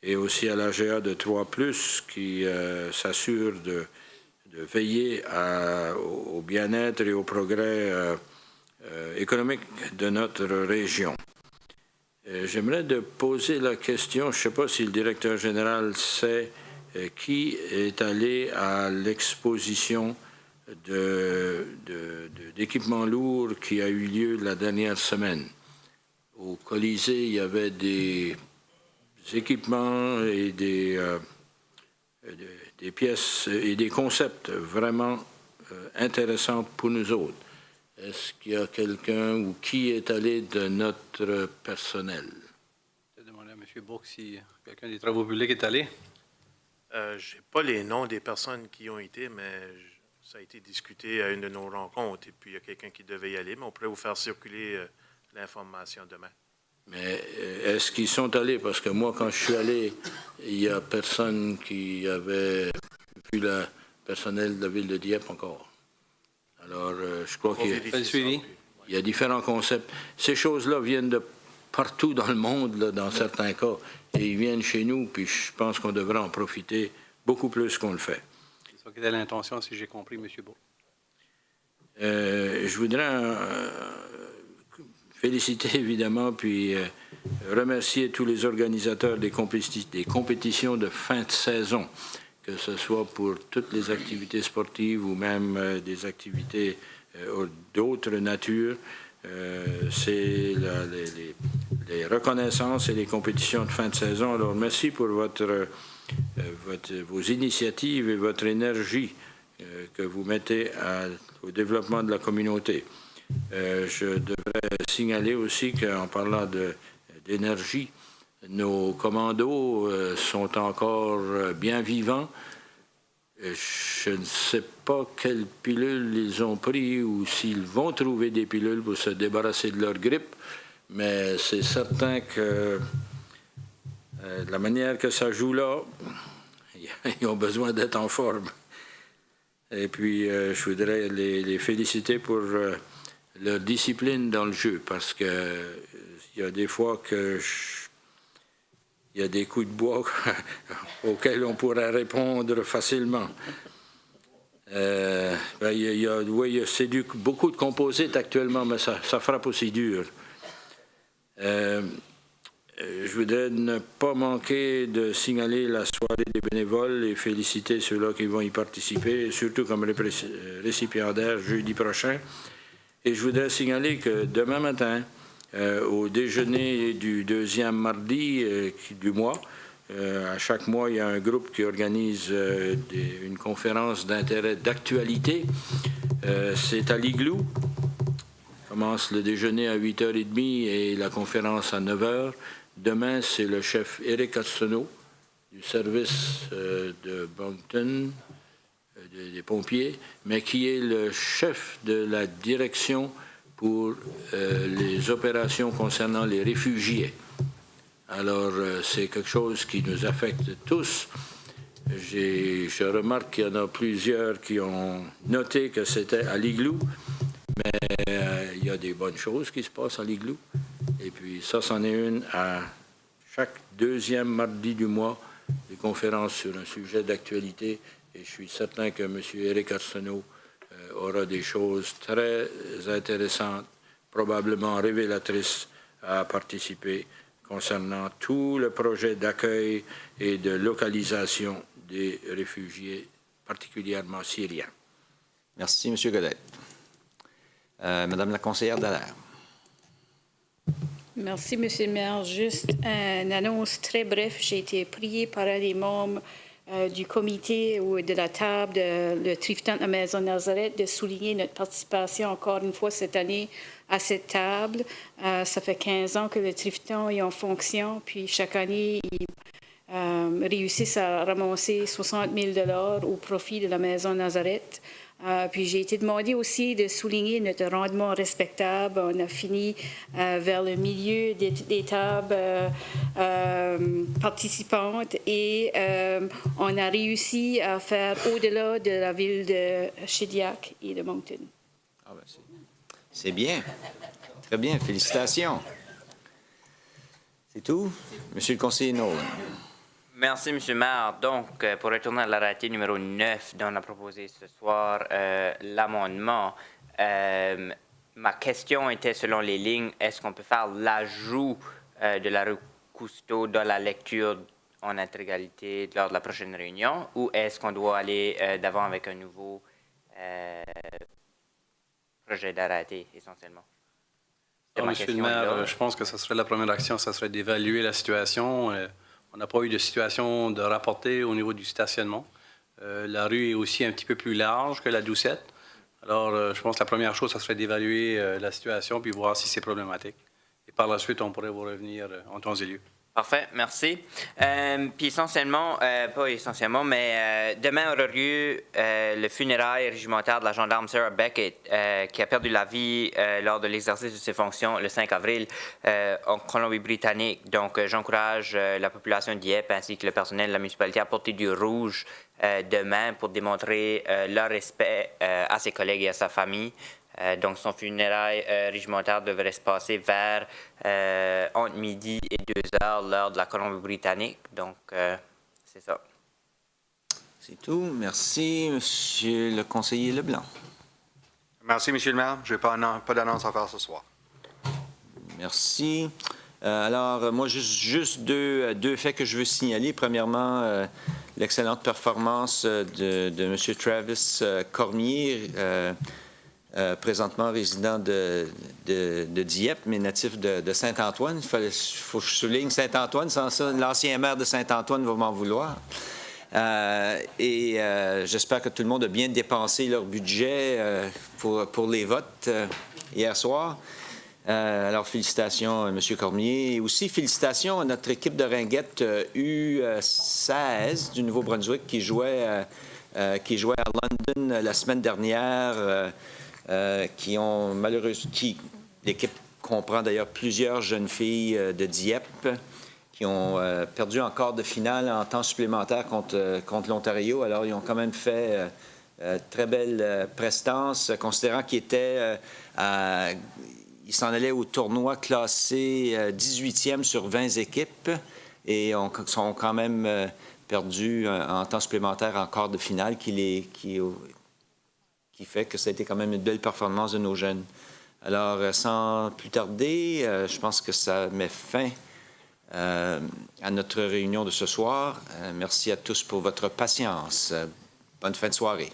Et aussi à l'AGA de 3+, qui s'assure de veiller au bien-être et au progrès économique de notre région. J'aimerais de poser la question, je ne sais pas si le directeur général sait qui est allé à l'exposition d'équipements lourds qui a eu lieu la dernière semaine. Au Colisée, il y avait des équipements et des pièces et des concepts vraiment intéressants pour nous autres. Est-ce qu'il y a quelqu'un ou qui est allé de notre personnel? Je vais demander à M. Bourque si quelqu'un des travaux publics est allé. Je n'ai pas les noms des personnes qui ont été, mais ça a été discuté à une de nos rencontres. Et puis, il y a quelqu'un qui devait y aller, mais on pourrait vous faire circuler l'information demain. Mais est-ce qu'ils sont allés? Parce que moi, quand je suis allé, il n'y a personne qui avait vu le personnel de la ville de Dieppe encore. Alors, je crois qu'il y a différents concepts. Ces choses-là viennent de partout dans le monde, là, dans certains cas, et ils viennent chez nous, puis je pense qu'on devrait en profiter beaucoup plus qu'on le fait. C'est ça qui était l'intention, si j'ai compris, M. Beau. Je voudrais féliciter, évidemment, puis remercier tous les organisateurs des compétitions de fin de saison, que ce soit pour toutes les activités sportives ou même des activités d'autres natures. C'est les reconnaissances et les compétitions de fin de saison. Alors, merci pour vos initiatives et votre énergie que vous mettez au développement de la communauté. Je devrais signaler aussi qu'en parlant d'énergie, nos commandos sont encore bien vivants. Je ne sais pas quelles pilules ils ont pris ou s'ils vont trouver des pilules pour se débarrasser de leur grippe, mais c'est certain que de la manière que ça joue là, ils ont besoin d'être en forme. Et puis, je voudrais les féliciter pour leur discipline dans le jeu, parce que il y a des fois que il y a des coups de bois auxquels on pourrait répondre facilement. C'est beaucoup de composites actuellement, mais ça frappe aussi dur. Je voudrais ne pas manquer de signaler la soirée des bénévoles et féliciter ceux-là qui vont y participer, surtout comme récipiendaires jeudi prochain. Et je voudrais signaler que demain matin, au déjeuner du deuxième mardi du mois, à chaque mois, il y a un groupe qui organise une conférence d'intérêt d'actualité. C'est à l'Igloo. Commence le déjeuner à 8h30 et la conférence à 9h. Demain, c'est le chef Éric Arsenault du service de Moncton, des pompiers, mais qui est le chef de la direction pour les opérations concernant les réfugiés. Alors, c'est quelque chose qui nous affecte tous. Je remarque qu'il y en a plusieurs qui ont noté que c'était à l'Igloo, mais il y a des bonnes choses qui se passent à l'Igloo. Et puis, ça, c'en est une à chaque deuxième mardi du mois, des conférences sur un sujet d'actualité. Et je suis certain que M. Éric Arsenault aura des choses très intéressantes, probablement révélatrices à participer concernant tout le projet d'accueil et de localisation des réfugiés, particulièrement syriens. Merci, M. Godet. Madame la conseillère Dallaire. Merci, M. le maire. Juste une annonce très brève. J'ai été priée par les membres du comité ou de la table de le Trifton à Maison Nazareth de souligner notre participation encore une fois cette année à cette table. Ça fait 15 ans que le Trifton est en fonction, puis chaque année, ils réussissent à ramasser 60 000 $ au profit de la Maison Nazareth. Puis j'ai été demandé aussi de souligner notre rendement respectable. On a fini vers le milieu des tables participantes et on a réussi à faire au-delà de la ville de Shediac et de Moncton. Ah ben c'est bien. Très bien. Félicitations. C'est tout? Monsieur le conseiller Nolan. Merci, M. le maire. Donc, pour retourner à l'arrêté numéro 9 dont on a proposé ce soir l'amendement, ma question était selon les lignes, est-ce qu'on peut faire l'ajout de la rue Cousteau dans la lecture en intégralité lors de la prochaine réunion ou est-ce qu'on doit aller d'avant avec un nouveau projet d'arrêté essentiellement? Monsieur le maire, je pense que ce serait la première action, ce serait d'évaluer la situation. On n'a pas eu de situation de rapporter au niveau du stationnement. La rue est aussi un petit peu plus large que la Doucette. Alors, je pense que la première chose, ce serait d'évaluer la situation puis voir si c'est problématique. Et par la suite, on pourrait vous revenir en temps et lieu. Parfait, merci. Puis essentiellement, pas essentiellement, mais demain aura lieu le funérail régimentaire de la gendarme Sarah Beckett, qui a perdu la vie lors de l'exercice de ses fonctions le 5 avril en Colombie-Britannique. Donc, j'encourage la population d'Yep ainsi que le personnel de la municipalité à porter du rouge demain pour démontrer leur respect à ses collègues et à sa famille. Donc, son funérail régimentaire devrait se passer vers entre midi et 2 heures, l'heure de la Colombie-Britannique. Donc, c'est ça. C'est tout. Merci, Monsieur le conseiller Leblanc. Merci, Monsieur le maire. Je n'ai pas d'annonce à faire ce soir. Merci. Alors, moi, juste deux faits que je veux signaler. Premièrement, l'excellente performance de M. Travis Cormier, présentement résident de Dieppe, mais natif de Saint-Antoine. Il faut que je souligne Saint-Antoine. Sans ça, l'ancien maire de Saint-Antoine va m'en vouloir. J'espère que tout le monde a bien dépensé leur budget pour les votes hier soir. Alors, félicitations à M. Cormier. Et aussi, félicitations à notre équipe de ringuettes U16 du Nouveau-Brunswick qui jouait à London la semaine dernière. L'équipe comprend d'ailleurs plusieurs jeunes filles de Dieppe qui ont perdu en quart de finale en temps supplémentaire contre l'Ontario. Alors, ils ont quand même fait très belle prestance, considérant qu'ils ils s'en allaient au tournoi classé 18e sur 20 équipes et sont quand même perdus en temps supplémentaire en quart de finale qui fait que ça a été quand même une belle performance de nos jeunes. Alors, sans plus tarder, je pense que ça met fin à notre réunion de ce soir. Merci à tous pour votre patience. Bonne fin de soirée.